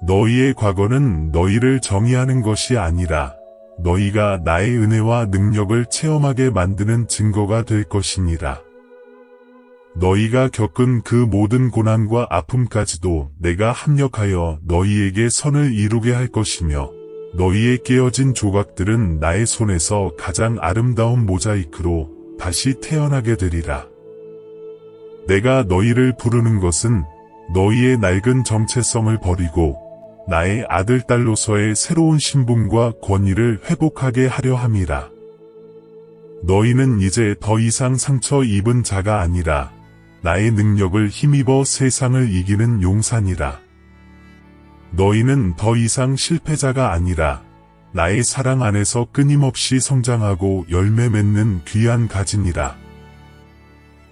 S1: 너희의 과거는 너희를 정의하는 것이 아니라 너희가 나의 은혜와 능력을 체험하게 만드는 증거가 될 것이니라. 너희가 겪은 그 모든 고난과 아픔까지도 내가 합력하여 너희에게 선을 이루게 할 것이며 너희의 깨어진 조각들은 나의 손에서 가장 아름다운 모자이크로 다시 태어나게 되리라. 내가 너희를 부르는 것은 너희의 낡은 정체성을 버리고 나의 아들 딸로서의 새로운 신분과 권위를 회복하게 하려 함이라. 너희는 이제 더 이상 상처 입은 자가 아니라 나의 능력을 힘입어 세상을 이기는 용사니라. 너희는 더 이상 실패자가 아니라 나의 사랑 안에서 끊임없이 성장하고 열매 맺는 귀한 가지니라.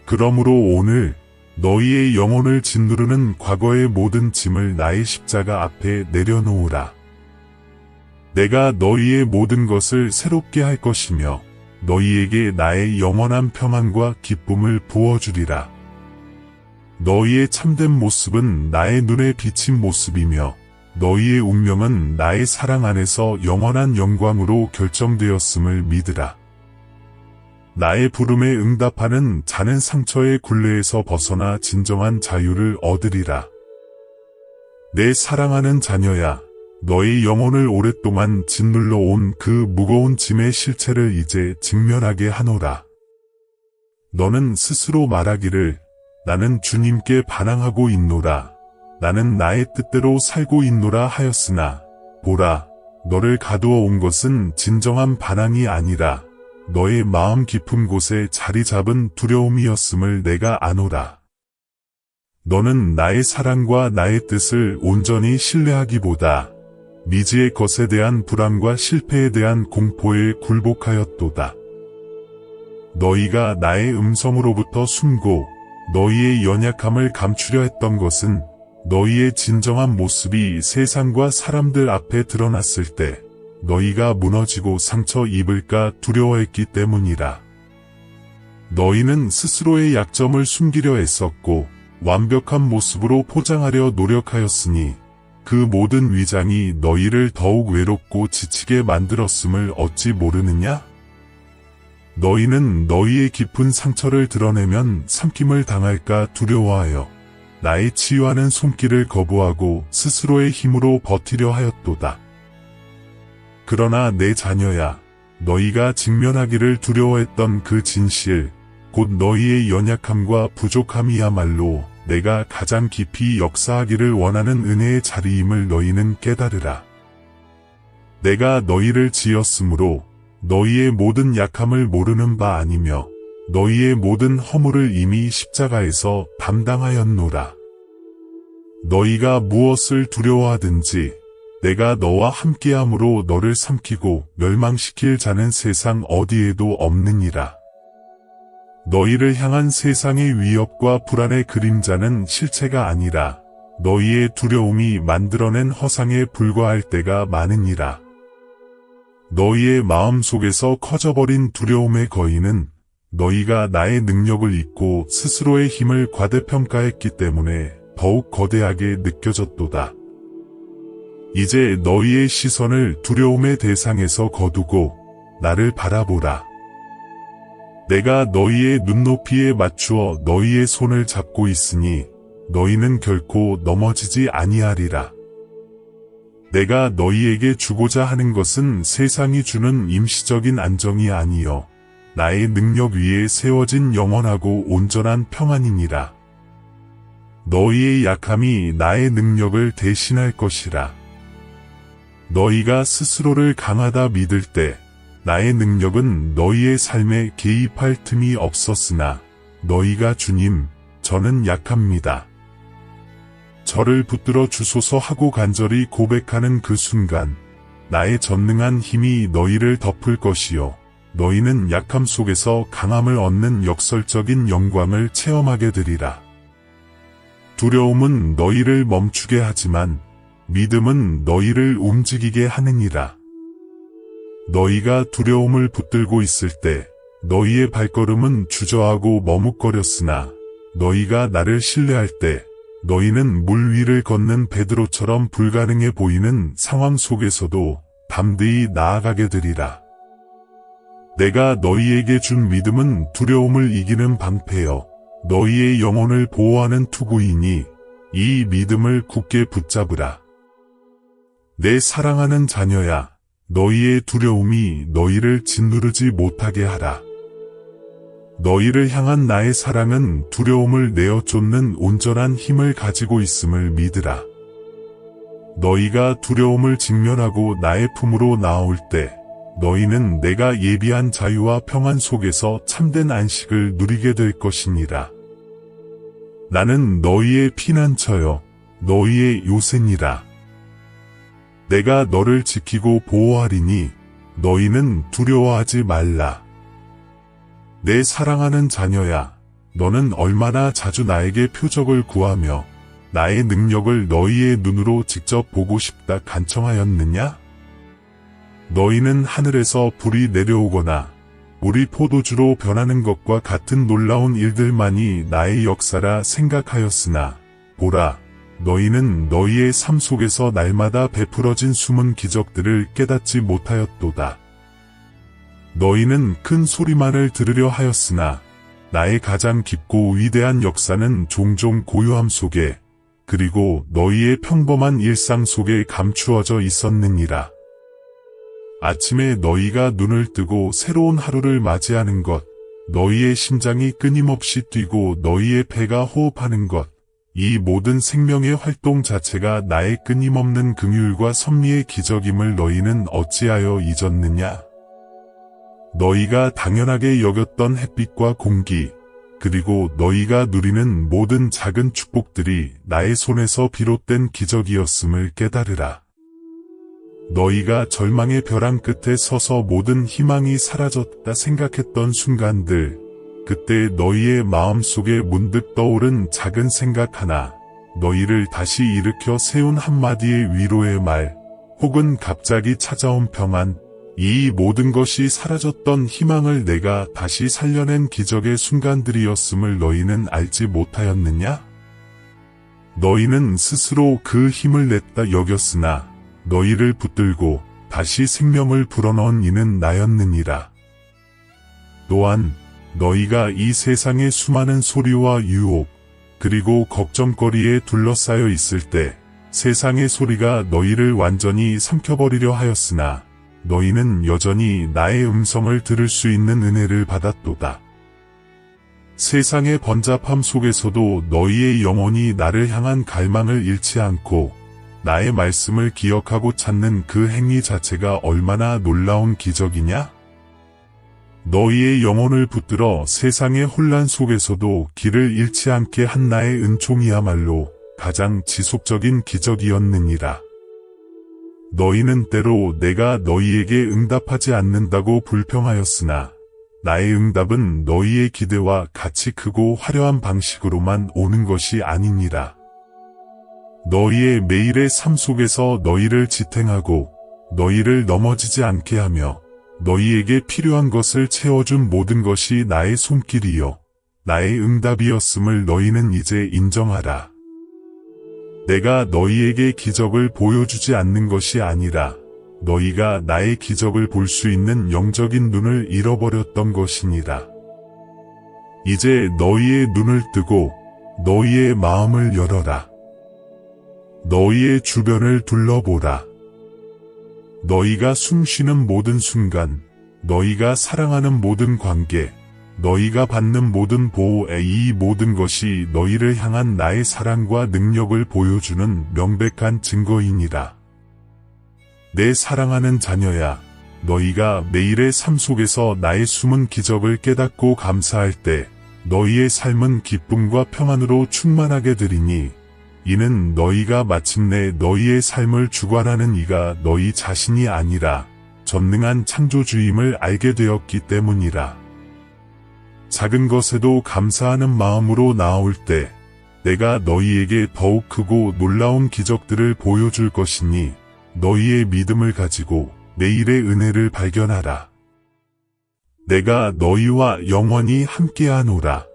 S1: 그러므로 오늘 너희의 영혼을 짓누르는 과거의 모든 짐을 나의 십자가 앞에 내려놓으라. 내가 너희의 모든 것을 새롭게 할 것이며 너희에게 나의 영원한 평안과 기쁨을 부어주리라. 너희의 참된 모습은 나의 눈에 비친 모습이며 너희의 운명은 나의 사랑 안에서 영원한 영광으로 결정되었음을 믿으라. 나의 부름에 응답하는 자는 상처의 굴레에서 벗어나 진정한 자유를 얻으리라. 내 사랑하는 자녀야, 너의 영혼을 오랫동안 짓눌러 온 그 무거운 짐의 실체를 이제 직면하게 하노라. 너는 스스로 말하기를 나는 주님께 반항하고 있노라. 나는 나의 뜻대로 살고 있노라 하였으나 보라, 너를 가두어 온 것은 진정한 반항이 아니라 너의 마음 깊은 곳에 자리 잡은 두려움이었음을 내가 아노라. 너는 나의 사랑과 나의 뜻을 온전히 신뢰하기보다 미지의 것에 대한 불안과 실패에 대한 공포에 굴복하였도다. 너희가 나의 음성으로부터 숨고 너희의 연약함을 감추려 했던 것은 너희의 진정한 모습이 세상과 사람들 앞에 드러났을 때 너희가 무너지고 상처 입을까 두려워했기 때문이라. 너희는 스스로의 약점을 숨기려 애썼고 완벽한 모습으로 포장하려 노력하였으니 그 모든 위장이 너희를 더욱 외롭고 지치게 만들었음을 어찌 모르느냐? 너희는 너희의 깊은 상처를 드러내면 삼킴을 당할까 두려워하여 나의 치유하는 손길을 거부하고 스스로의 힘으로 버티려 하였도다. 그러나 내 자녀야, 너희가 직면하기를 두려워했던 그 진실, 곧 너희의 연약함과 부족함이야말로 내가 가장 깊이 역사하기를 원하는 은혜의 자리임을 너희는 깨달으라. 내가 너희를 지었으므로 너희의 모든 약함을 모르는 바 아니며 너희의 모든 허물을 이미 십자가에서 담당하였노라. 너희가 무엇을 두려워하든지 내가 너와 함께함으로 너를 삼키고 멸망시킬 자는 세상 어디에도 없느니라. 너희를 향한 세상의 위협과 불안의 그림자는 실체가 아니라 너희의 두려움이 만들어낸 허상에 불과할 때가 많으니라. 너희의 마음 속에서 커져버린 두려움의 거인은 너희가 나의 능력을 잊고 스스로의 힘을 과대평가했기 때문에 더욱 거대하게 느껴졌도다. 이제 너희의 시선을 두려움의 대상에서 거두고 나를 바라보라. 내가 너희의 눈높이에 맞추어 너희의 손을 잡고 있으니 너희는 결코 넘어지지 아니하리라. 내가 너희에게 주고자 하는 것은 세상이 주는 임시적인 안정이 아니요 나의 능력 위에 세워진 영원하고 온전한 평안이니라. 너희의 약함이 나의 능력을 대신할 것이라. 너희가 스스로를 강하다 믿을 때 나의 능력은 너희의 삶에 개입할 틈이 없었으나 너희가 주님, 저는 약합니다. 저를 붙들어 주소서 하고 간절히 고백하는 그 순간 나의 전능한 힘이 너희를 덮을 것이요 너희는 약함 속에서 강함을 얻는 역설적인 영광을 체험하게 되리라. 두려움은 너희를 멈추게 하지만 믿음은 너희를 움직이게 하느니라. 너희가 두려움을 붙들고 있을 때 너희의 발걸음은 주저하고 머뭇거렸으나 너희가 나를 신뢰할 때 너희는 물 위를 걷는 베드로처럼 불가능해 보이는 상황 속에서도 담대히 나아가게 되리라. 내가 너희에게 준 믿음은 두려움을 이기는 방패여 너희의 영혼을 보호하는 투구이니 이 믿음을 굳게 붙잡으라. 내 사랑하는 자녀야, 너희의 두려움이 너희를 짓누르지 못하게 하라. 너희를 향한 나의 사랑은 두려움을 내어 쫓는 온전한 힘을 가지고 있음을 믿으라. 너희가 두려움을 직면하고 나의 품으로 나올 때 너희는 내가 예비한 자유와 평안 속에서 참된 안식을 누리게 될 것이니라. 나는 너희의 피난처여 너희의 요새니라. 내가 너를 지키고 보호하리니 너희는 두려워하지 말라. 내 사랑하는 자녀야, 너는 얼마나 자주 나에게 표적을 구하며 나의 능력을 너희의 눈으로 직접 보고 싶다 간청하였느냐? 너희는 하늘에서 불이 내려오거나 물이 포도주로 변하는 것과 같은 놀라운 일들만이 나의 역사라 생각하였으나 보라, 너희는 너희의 삶 속에서 날마다 베풀어진 숨은 기적들을 깨닫지 못하였도다. 너희는 큰 소리만을 들으려 하였으나 나의 가장 깊고 위대한 역사는 종종 고요함 속에 그리고 너희의 평범한 일상 속에 감추어져 있었느니라. 아침에 너희가 눈을 뜨고 새로운 하루를 맞이하는 것, 너희의 심장이 끊임없이 뛰고 너희의 폐가 호흡하는 것, 이 모든 생명의 활동 자체가 나의 끊임없는 긍휼과 섭리의 기적임을 너희는 어찌하여 잊었느냐? 너희가 당연하게 여겼던 햇빛과 공기, 그리고 너희가 누리는 모든 작은 축복들이 나의 손에서 비롯된 기적이었음을 깨달으라. 너희가 절망의 벼랑 끝에 서서 모든 희망이 사라졌다 생각했던 순간들, 그때 너희의 마음속에 문득 떠오른 작은 생각 하나, 너희를 다시 일으켜 세운 한마디의 위로의 말, 혹은 갑자기 찾아온 평안, 이 모든 것이 사라졌던 희망을 내가 다시 살려낸 기적의 순간들이었음을 너희는 알지 못하였느냐? 너희는 스스로 그 힘을 냈다 여겼으나 너희를 붙들고 다시 생명을 불어넣은 이는 나였느니라. 또한 너희가 이 세상의 수많은 소리와 유혹, 그리고 걱정거리에 둘러싸여 있을 때 세상의 소리가 너희를 완전히 삼켜버리려 하였으나 너희는 여전히 나의 음성을 들을 수 있는 은혜를 받았도다. 세상의 번잡함 속에서도 너희의 영혼이 나를 향한 갈망을 잃지 않고 나의 말씀을 기억하고 찾는 그 행위 자체가 얼마나 놀라운 기적이냐? 너희의 영혼을 붙들어 세상의 혼란 속에서도 길을 잃지 않게 한 나의 은총이야말로 가장 지속적인 기적이었느니라. 너희는 때로 내가 너희에게 응답하지 않는다고 불평하였으나 나의 응답은 너희의 기대와 같이 크고 화려한 방식으로만 오는 것이 아니니라. 너희의 매일의 삶 속에서 너희를 지탱하고 너희를 넘어지지 않게 하며 너희에게 필요한 것을 채워준 모든 것이 나의 손길이요 나의 응답이었음을 너희는 이제 인정하라. 내가 너희에게 기적을 보여주지 않는 것이 아니라 너희가 나의 기적을 볼 수 있는 영적인 눈을 잃어버렸던 것이니라. 이제 너희의 눈을 뜨고 너희의 마음을 열어라. 너희의 주변을 둘러보라. 너희가 숨쉬는 모든 순간, 너희가 사랑하는 모든 관계, 너희가 받는 모든 보호의 이 모든 것이 너희를 향한 나의 사랑과 능력을 보여주는 명백한 증거이니라. 내 사랑하는 자녀야, 너희가 매일의 삶 속에서 나의 숨은 기적을 깨닫고 감사할 때 너희의 삶은 기쁨과 평안으로 충만하게 되리니 이는 너희가 마침내 너희의 삶을 주관하는 이가 너희 자신이 아니라 전능한 창조주임을 알게 되었기 때문이라. 작은 것에도 감사하는 마음으로 나아올 때 내가 너희에게 더욱 크고 놀라운 기적들을 보여줄 것이니 너희의 믿음을 가지고 매일의 은혜를 발견하라. 내가 너희와 영원히 함께하노라.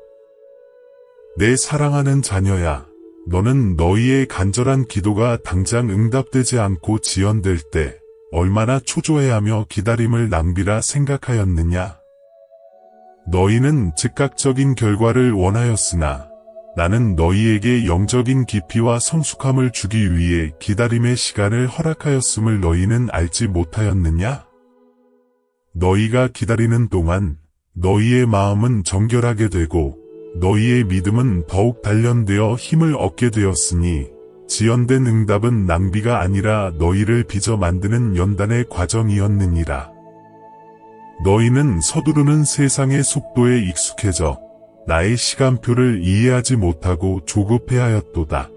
S1: 내 사랑하는 자녀야, 너는 너희의 간절한 기도가 당장 응답되지 않고 지연될 때 얼마나 초조해하며 기다림을 낭비라 생각하였느냐? 너희는 즉각적인 결과를 원하였으나 나는 너희에게 영적인 깊이와 성숙함을 주기 위해 기다림의 시간을 허락하였음을 너희는 알지 못하였느냐? 너희가 기다리는 동안 너희의 마음은 정결하게 되고 너희의 믿음은 더욱 단련되어 힘을 얻게 되었으니 지연된 응답은 낭비가 아니라 너희를 빚어 만드는 연단의 과정이었느니라. 너희는 서두르는 세상의 속도에 익숙해져 나의 시간표를 이해하지 못하고 조급해하였도다.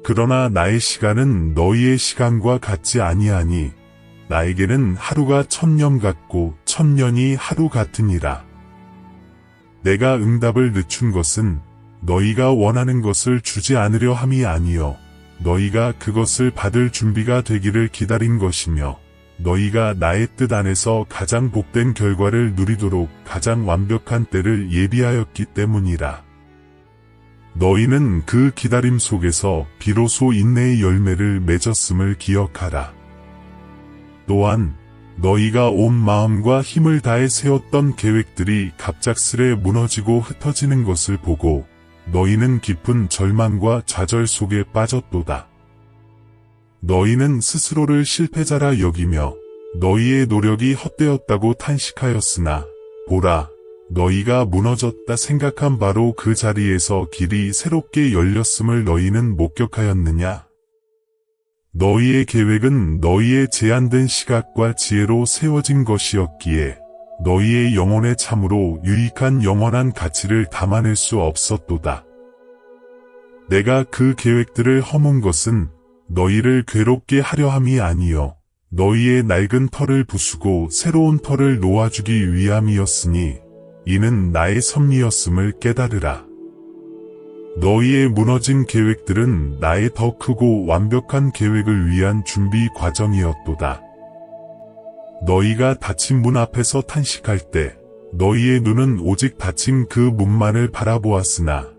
S1: 그러나 나의 시간은 너희의 시간과 같지 아니하니 나에게는 하루가 1000년 같고 1000년이 하루 같으니라. 내가 응답을 늦춘 것은 너희가 원하는 것을 주지 않으려 함이 아니요 너희가 그것을 받을 준비가 되기를 기다린 것이며 너희가 나의 뜻 안에서 가장 복된 결과를 누리도록 가장 완벽한 때를 예비하였기 때문이라. 너희는 그 기다림 속에서 비로소 인내의 열매를 맺었음을 기억하라. 또한 너희가 온 마음과 힘을 다해 세웠던 계획들이 갑작스레 무너지고 흩어지는 것을 보고 너희는 깊은 절망과 좌절 속에 빠졌도다. 너희는 스스로를 실패자라 여기며 너희의 노력이 헛되었다고 탄식하였으나 보라, 너희가 무너졌다 생각한 바로 그 자리에서 길이 새롭게 열렸음을 너희는 목격하였느냐? 너희의 계획은 너희의 제한된 시각과 지혜로 세워진 것이었기에 너희의 영혼에 참으로 유익한 영원한 가치를 담아낼 수 없었도다. 내가 그 계획들을 허문 것은 너희를 괴롭게 하려 함이 아니요 너희의 낡은 털을 부수고 새로운 털을 놓아주기 위함이었으니 이는 나의 섭리였음을 깨달으라. 너희의 무너진 계획들은 나의 더 크고 완벽한 계획을 위한 준비 과정이었도다. 너희가 닫힌 문 앞에서 탄식할 때 너희의 눈은 오직 닫힌 그 문만을 바라보았으나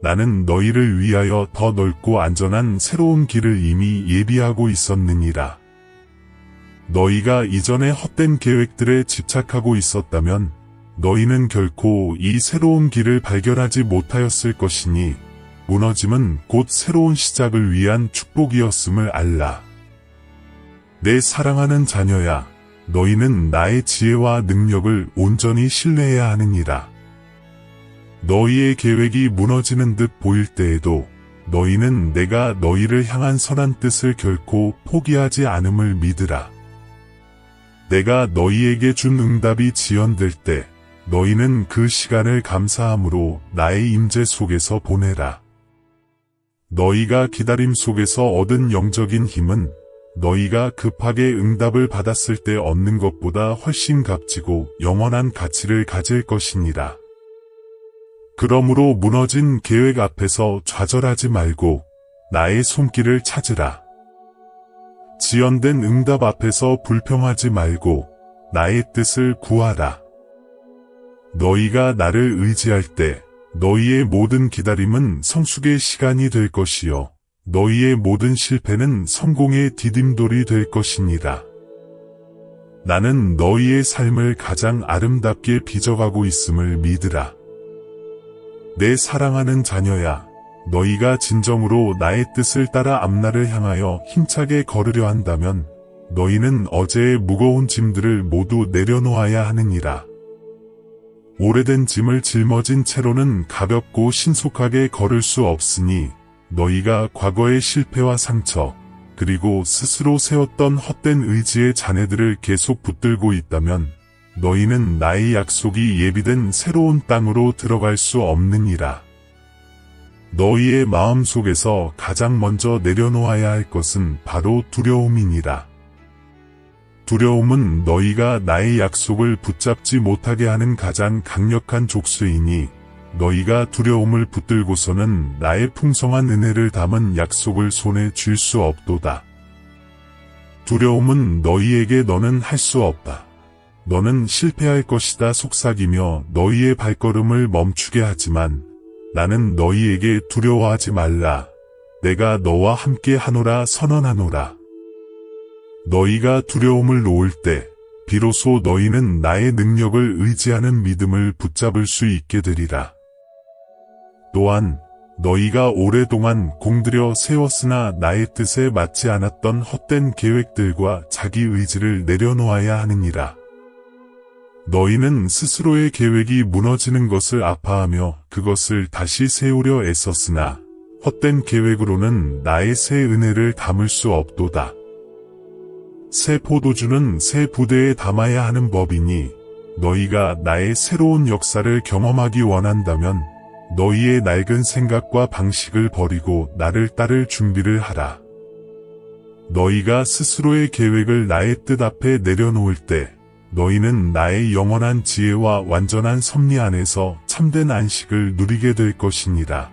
S1: 나는 너희를 위하여 더 넓고 안전한 새로운 길을 이미 예비하고 있었느니라. 너희가 이전에 헛된 계획들에 집착하고 있었다면 너희는 결코 이 새로운 길을 발견하지 못하였을 것이니 무너짐은 곧 새로운 시작을 위한 축복이었음을 알라. 내 사랑하는 자녀야, 너희는 나의 지혜와 능력을 온전히 신뢰해야 하느니라. 너희의 계획이 무너지는 듯 보일 때에도 너희는 내가 너희를 향한 선한 뜻을 결코 포기하지 않음을 믿으라. 내가 너희에게 준 응답이 지연될 때 너희는 그 시간을 감사함으로 나의 임재 속에서 보내라. 너희가 기다림 속에서 얻은 영적인 힘은 너희가 급하게 응답을 받았을 때 얻는 것보다 훨씬 값지고 영원한 가치를 가질 것이니라. 그러므로 무너진 계획 앞에서 좌절하지 말고 나의 손길을 찾으라. 지연된 응답 앞에서 불평하지 말고 나의 뜻을 구하라. 너희가 나를 의지할 때 너희의 모든 기다림은 성숙의 시간이 될 것이요 너희의 모든 실패는 성공의 디딤돌이 될 것이니라. 나는 너희의 삶을 가장 아름답게 빚어가고 있음을 믿으라. 내 사랑하는 자녀야, 너희가 진정으로 나의 뜻을 따라 앞날을 향하여 힘차게 걸으려 한다면 너희는 어제의 무거운 짐들을 모두 내려놓아야 하느니라. 오래된 짐을 짊어진 채로는 가볍고 신속하게 걸을 수 없으니 너희가 과거의 실패와 상처, 그리고 스스로 세웠던 헛된 의지의 잔해들을 계속 붙들고 있다면 너희는 나의 약속이 예비된 새로운 땅으로 들어갈 수 없느니라. 너희의 마음 속에서 가장 먼저 내려놓아야 할 것은 바로 두려움이니라. 두려움은 너희가 나의 약속을 붙잡지 못하게 하는 가장 강력한 족쇄이니 너희가 두려움을 붙들고서는 나의 풍성한 은혜를 담은 약속을 손에 쥘 수 없도다. 두려움은 너희에게 너는 할 수 없다. 너는 실패할 것이다 속삭이며 너희의 발걸음을 멈추게 하지만 나는 너희에게 두려워하지 말라. 내가 너와 함께 하노라 선언하노라. 너희가 두려움을 놓을 때 비로소 너희는 나의 능력을 의지하는 믿음을 붙잡을 수 있게 되리라. 또한 너희가 오랫동안 공들여 세웠으나 나의 뜻에 맞지 않았던 헛된 계획들과 자기 의지를 내려놓아야 하느니라. 너희는 스스로의 계획이 무너지는 것을 아파하며 그것을 다시 세우려 애썼으나 헛된 계획으로는 나의 새 은혜를 담을 수 없도다. 새 포도주는 새 부대에 담아야 하는 법이니 너희가 나의 새로운 역사를 경험하기 원한다면 너희의 낡은 생각과 방식을 버리고 나를 따를 준비를 하라. 너희가 스스로의 계획을 나의 뜻 앞에 내려놓을 때 너희는 나의 영원한 지혜와 완전한 섭리 안에서 참된 안식을 누리게 될 것이니라.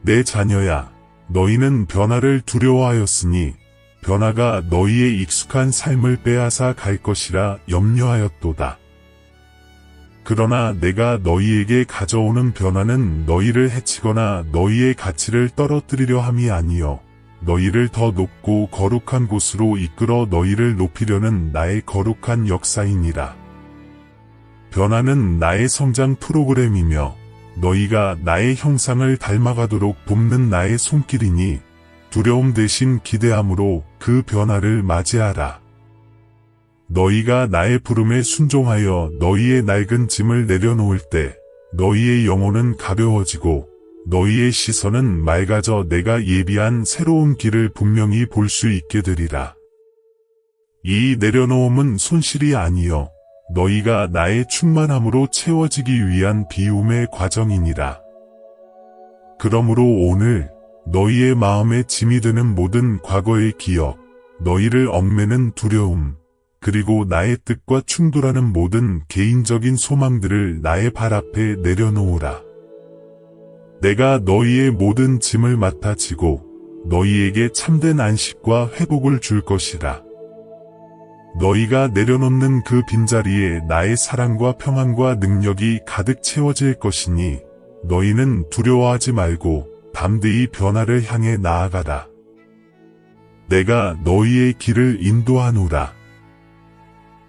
S1: 내 자녀야, 너희는 변화를 두려워하였으니 변화가 너희의 익숙한 삶을 빼앗아 갈 것이라 염려하였도다. 그러나 내가 너희에게 가져오는 변화는 너희를 해치거나 너희의 가치를 떨어뜨리려 함이 아니요 너희를 더 높고 거룩한 곳으로 이끌어 너희를 높이려는 나의 거룩한 역사이니라. 변화는 나의 성장 프로그램이며 너희가 나의 형상을 닮아가도록 돕는 나의 손길이니 두려움 대신 기대함으로 그 변화를 맞이하라. 너희가 나의 부름에 순종하여 너희의 낡은 짐을 내려놓을 때 너희의 영혼은 가벼워지고 너희의 시선은 맑아져 내가 예비한 새로운 길을 분명히 볼 수 있게 되리라. 이 내려놓음은 손실이 아니요 너희가 나의 충만함으로 채워지기 위한 비움의 과정이니라. 그러므로 오늘 너희의 마음에 짐이 되는 모든 과거의 기억, 너희를 얽매는 두려움, 그리고 나의 뜻과 충돌하는 모든 개인적인 소망들을 나의 발 앞에 내려놓으라. 내가 너희의 모든 짐을 맡아 지고 너희에게 참된 안식과 회복을 줄 것이라. 너희가 내려놓는 그 빈자리에 나의 사랑과 평안과 능력이 가득 채워질 것이니 너희는 두려워하지 말고 담대히 변화를 향해 나아가라. 내가 너희의 길을 인도하노라.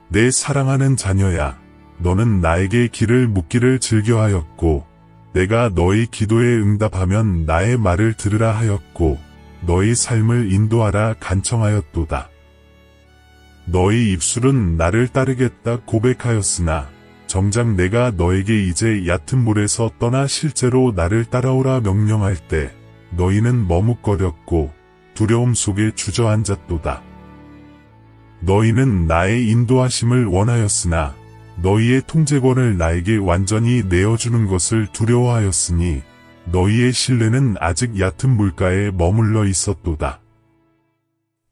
S1: 내 사랑하는 자녀야, 너는 나에게 길을 묻기를 즐겨하였고 내가 너희 기도에 응답하면 나의 말을 들으라 하였고 너희 삶을 인도하라 간청하였도다. 너희 입술은 나를 따르겠다 고백하였으나 정작 내가 너에게 이제 얕은 물에서 떠나 실제로 나를 따라오라 명령할 때 너희는 머뭇거렸고 두려움 속에 주저앉았도다. 너희는 나의 인도하심을 원하였으나 너희의 통제권을 나에게 완전히 내어주는 것을 두려워하였으니 너희의 신뢰는 아직 얕은 물가에 머물러 있었도다.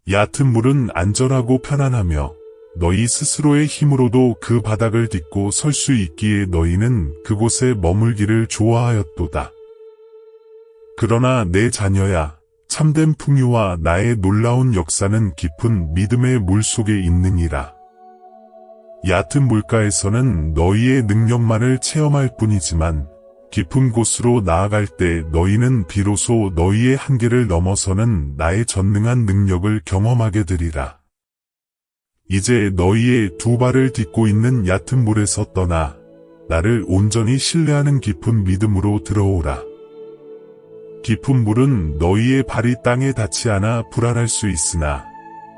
S1: 얕은 물은 안전하고 편안하며 너희 스스로의 힘으로도 그 바닥을 딛고 설 수 있기에 너희는 그곳에 머물기를 좋아하였도다. 그러나 내 자녀야, 참된 풍요와 나의 놀라운 역사는 깊은 믿음의 물속에 있느니라. 얕은 물가에서는 너희의 능력만을 체험할 뿐이지만 깊은 곳으로 나아갈 때 너희는 비로소 너희의 한계를 넘어서는 나의 전능한 능력을 경험하게 되리라. 이제 너희의 두 발을 딛고 있는 얕은 물에서 떠나 나를 온전히 신뢰하는 깊은 믿음으로 들어오라. 깊은 물은 너희의 발이 땅에 닿지 않아 불안할 수 있으나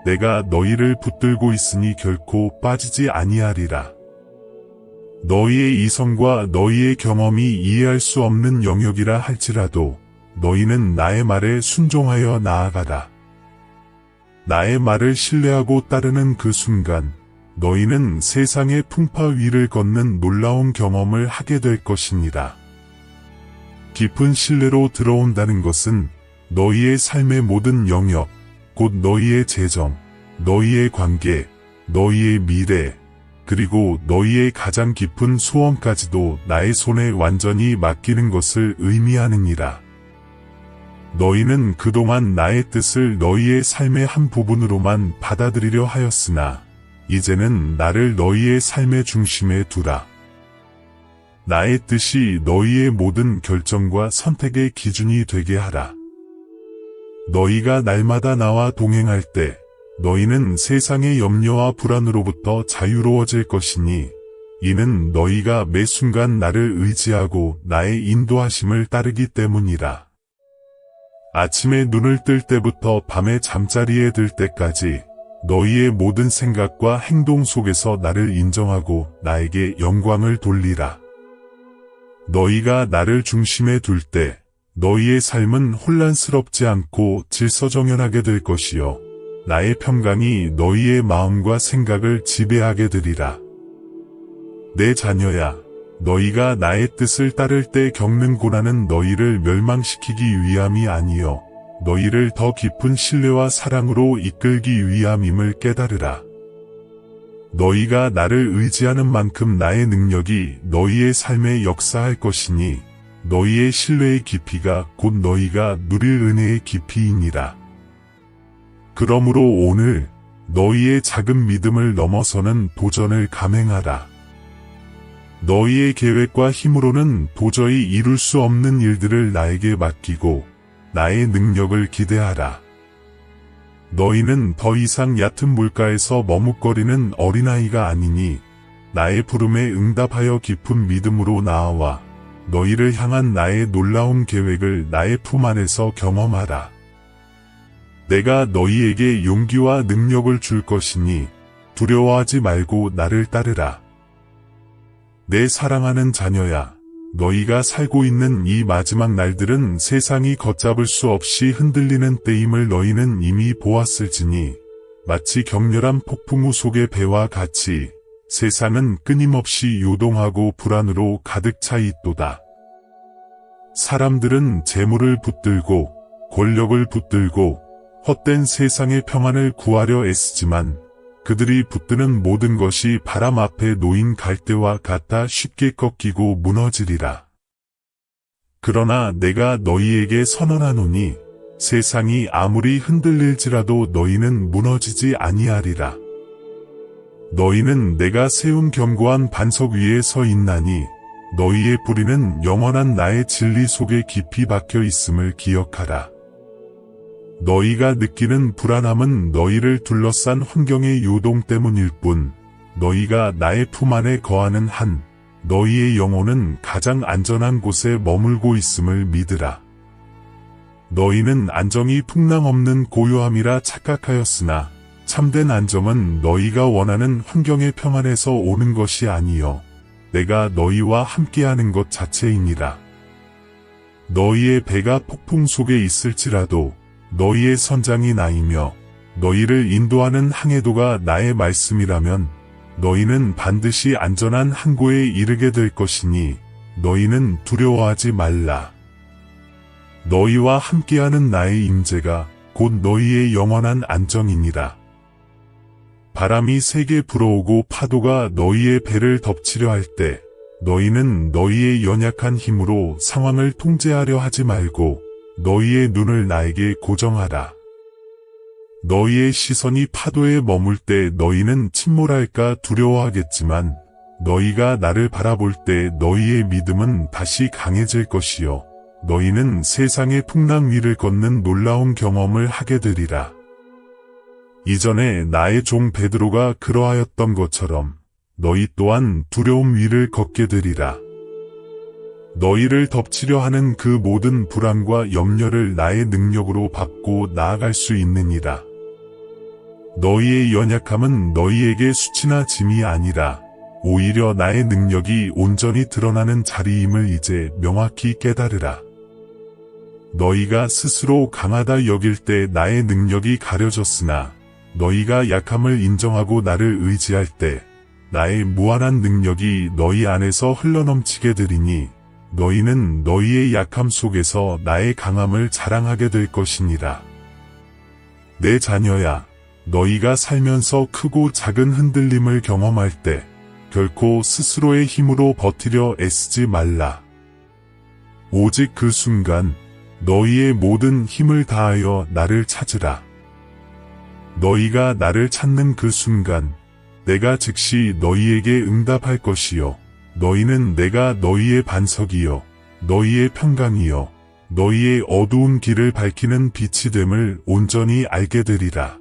S1: 내가 너희를 붙들고 있으니 결코 빠지지 아니하리라. 너희의 이성과 너희의 경험이 이해할 수 없는 영역이라 할지라도 너희는 나의 말에 순종하여 나아가라. 나의 말을 신뢰하고 따르는 그 순간 너희는 세상의 풍파 위를 걷는 놀라운 경험을 하게 될 것이니라. 깊은 신뢰로 들어온다는 것은 너희의 삶의 모든 영역, 곧 너희의 재정, 너희의 관계, 너희의 미래, 그리고 너희의 가장 깊은 소원까지도 나의 손에 완전히 맡기는 것을 의미하느니라. 너희는 그동안 나의 뜻을 너희의 삶의 한 부분으로만 받아들이려 하였으나 이제는 나를 너희의 삶의 중심에 두라. 나의 뜻이 너희의 모든 결정과 선택의 기준이 되게 하라. 너희가 날마다 나와 동행할 때 너희는 세상의 염려와 불안으로부터 자유로워질 것이니 이는 너희가 매 순간 나를 의지하고 나의 인도하심을 따르기 때문이라. 아침에 눈을 뜰 때부터 밤에 잠자리에 들 때까지 너희의 모든 생각과 행동 속에서 나를 인정하고 나에게 영광을 돌리라. 너희가 나를 중심에 둘 때 너희의 삶은 혼란스럽지 않고 질서정연하게 될 것이요 나의 평강이 너희의 마음과 생각을 지배하게 되리라. 내 자녀야, 너희가 나의 뜻을 따를 때 겪는 고난은 너희를 멸망시키기 위함이 아니요 너희를 더 깊은 신뢰와 사랑으로 이끌기 위함임을 깨달으라. 너희가 나를 의지하는 만큼 나의 능력이 너희의 삶에 역사할 것이니 너희의 신뢰의 깊이가 곧 너희가 누릴 은혜의 깊이이니라. 그러므로 오늘 너희의 작은 믿음을 넘어서는 도전을 감행하라. 너희의 계획과 힘으로는 도저히 이룰 수 없는 일들을 나에게 맡기고 나의 능력을 기대하라. 너희는 더 이상 얕은 물가에서 머뭇거리는 어린아이가 아니니 나의 부름에 응답하여 깊은 믿음으로 나아와 너희를 향한 나의 놀라운 계획을 나의 품 안에서 경험하라. 내가 너희에게 용기와 능력을 줄 것이니 두려워하지 말고 나를 따르라. 내 사랑하는 자녀야, 너희가 살고 있는 이 마지막 날들은 세상이 걷잡을 수 없이 흔들리는 때임을 너희는 이미 보았을지니 마치 격렬한 폭풍우 속의 배와 같이 세상은 끊임없이 요동하고 불안으로 가득 차 있도다. 사람들은 재물을 붙들고 권력을 붙들고 헛된 세상의 평안을 구하려 애쓰지만 그들이 붙드는 모든 것이 바람 앞에 놓인 갈대와 같아 쉽게 꺾이고 무너지리라. 그러나 내가 너희에게 선언하노니 세상이 아무리 흔들릴지라도 너희는 무너지지 아니하리라. 너희는 내가 세운 견고한 반석 위에 서 있나니 너희의 뿌리는 영원한 나의 진리 속에 깊이 박혀 있음을 기억하라. 너희가 느끼는 불안함은 너희를 둘러싼 환경의 요동 때문일 뿐, 너희가 나의 품 안에 거하는 한, 너희의 영혼은 가장 안전한 곳에 머물고 있음을 믿으라. 너희는 안정이 풍랑 없는 고요함이라 착각하였으나 참된 안정은 너희가 원하는 환경의 평안에서 오는 것이 아니요 내가 너희와 함께하는 것 자체이니라. 너희의 배가 폭풍 속에 있을지라도 너희의 선장이 나이며 너희를 인도하는 항해도가 나의 말씀이라면 너희는 반드시 안전한 항구에 이르게 될 것이니 너희는 두려워하지 말라. 너희와 함께하는 나의 임재가 곧 너희의 영원한 안정이니라. 바람이 세게 불어오고 파도가 너희의 배를 덮치려 할 때 너희는 너희의 연약한 힘으로 상황을 통제하려 하지 말고 너희의 눈을 나에게 고정하라. 너희의 시선이 파도에 머물 때 너희는 침몰할까 두려워하겠지만 너희가 나를 바라볼 때 너희의 믿음은 다시 강해질 것이요 너희는 세상의 풍랑 위를 걷는 놀라운 경험을 하게 되리라. 이전에 나의 종 베드로가 그러하였던 것처럼 너희 또한 두려움 위를 걷게 되리라. 너희를 덮치려 하는 그 모든 불안과 염려를 나의 능력으로 밟고 나아갈 수 있느니라. 너희의 연약함은 너희에게 수치나 짐이 아니라 오히려 나의 능력이 온전히 드러나는 자리임을 이제 명확히 깨달으라. 너희가 스스로 강하다 여길 때 나의 능력이 가려졌으나 너희가 약함을 인정하고 나를 의지할 때 나의 무한한 능력이 너희 안에서 흘러넘치게 되리니 너희는 너희의 약함 속에서 나의 강함을 자랑하게 될 것이니라. 내 자녀야, 너희가 살면서 크고 작은 흔들림을 경험할 때 결코 스스로의 힘으로 버티려 애쓰지 말라. 오직 그 순간 너희의 모든 힘을 다하여 나를 찾으라. 너희가 나를 찾는 그 순간 내가 즉시 너희에게 응답할 것이요 너희는 내가 너희의 반석이요 너희의 평강이요 너희의 어두운 길을 밝히는 빛이 됨을 온전히 알게 되리라.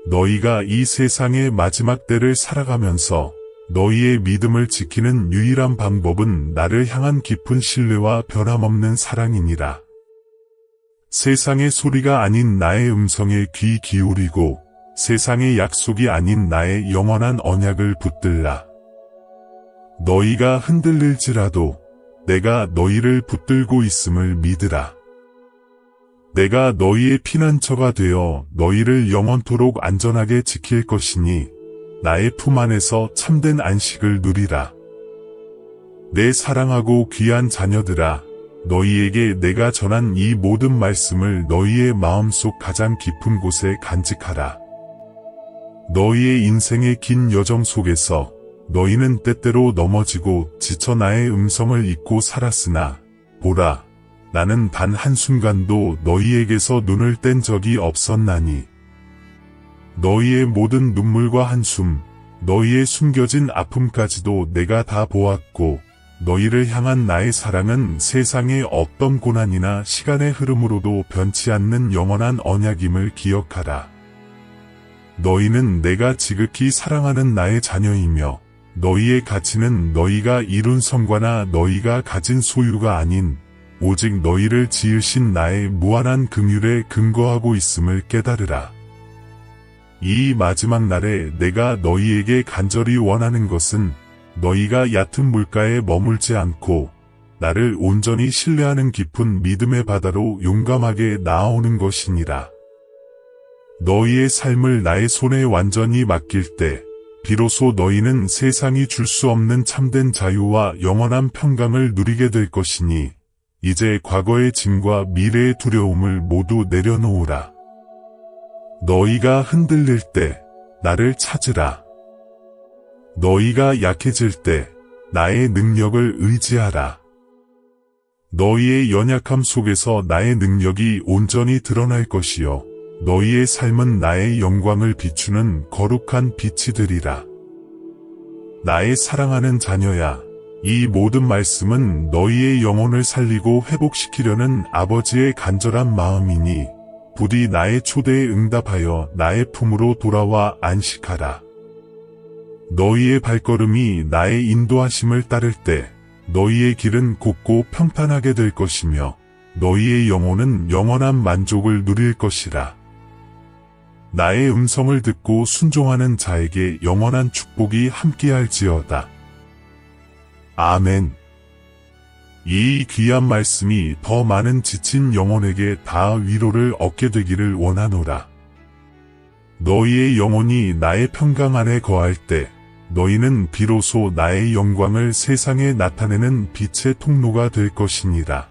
S1: 너희가 이 세상의 마지막 때를 살아가면서 너희의 믿음을 지키는 유일한 방법은 나를 향한 깊은 신뢰와 변함없는 사랑이니라. 세상의 소리가 아닌 나의 음성에 귀 기울이고 세상의 약속이 아닌 나의 영원한 언약을 붙들라. 너희가 흔들릴지라도 내가 너희를 붙들고 있음을 믿으라. 내가 너희의 피난처가 되어 너희를 영원토록 안전하게 지킬 것이니 나의 품 안에서 참된 안식을 누리라. 내 사랑하고 귀한 자녀들아, 너희에게 내가 전한 이 모든 말씀을 너희의 마음속 가장 깊은 곳에 간직하라. 너희의 인생의 긴 여정 속에서 너희는 때때로 넘어지고 지쳐 나의 음성을 잊고 살았으나 보라, 나는 단 한순간도 너희에게서 눈을 뗀 적이 없었나니 너희의 모든 눈물과 한숨, 너희의 숨겨진 아픔까지도 내가 다 보았고 너희를 향한 나의 사랑은 세상의 어떤 고난이나 시간의 흐름으로도 변치 않는 영원한 언약임을 기억하라. 너희는 내가 지극히 사랑하는 나의 자녀이며 너희의 가치는 너희가 이룬 성과나 너희가 가진 소유가 아닌 오직 너희를 지으신 나의 무한한 긍휼에 근거하고 있음을 깨달으라. 이 마지막 날에 내가 너희에게 간절히 원하는 것은 너희가 얕은 물가에 머물지 않고 나를 온전히 신뢰하는 깊은 믿음의 바다로 용감하게 나아오는 것이니라. 너희의 삶을 나의 손에 완전히 맡길 때 비로소 너희는 세상이 줄 수 없는 참된 자유와 영원한 평강을 누리게 될 것이니 이제 과거의 짐과 미래의 두려움을 모두 내려놓으라. 너희가 흔들릴 때 나를 찾으라. 너희가 약해질 때 나의 능력을 의지하라. 너희의 연약함 속에서 나의 능력이 온전히 드러날 것이요 너희의 삶은 나의 영광을 비추는 거룩한 빛이 되리라. 나의 사랑하는 자녀야, 이 모든 말씀은 너희의 영혼을 살리고 회복시키려는 아버지의 간절한 마음이니 부디 나의 초대에 응답하여 나의 품으로 돌아와 안식하라. 너희의 발걸음이 나의 인도하심을 따를 때 너희의 길은 곱고 평탄하게 될 것이며 너희의 영혼은 영원한 만족을 누릴 것이라. 나의 음성을 듣고 순종하는 자에게 영원한 축복이 함께할지어다. 아멘. 이 귀한 말씀이 더 많은 지친 영혼에게 다 위로를 얻게 되기를 원하노라. 너희의 영혼이 나의 평강 안에 거할 때 너희는 비로소 나의 영광을 세상에 나타내는 빛의 통로가 될 것이니라.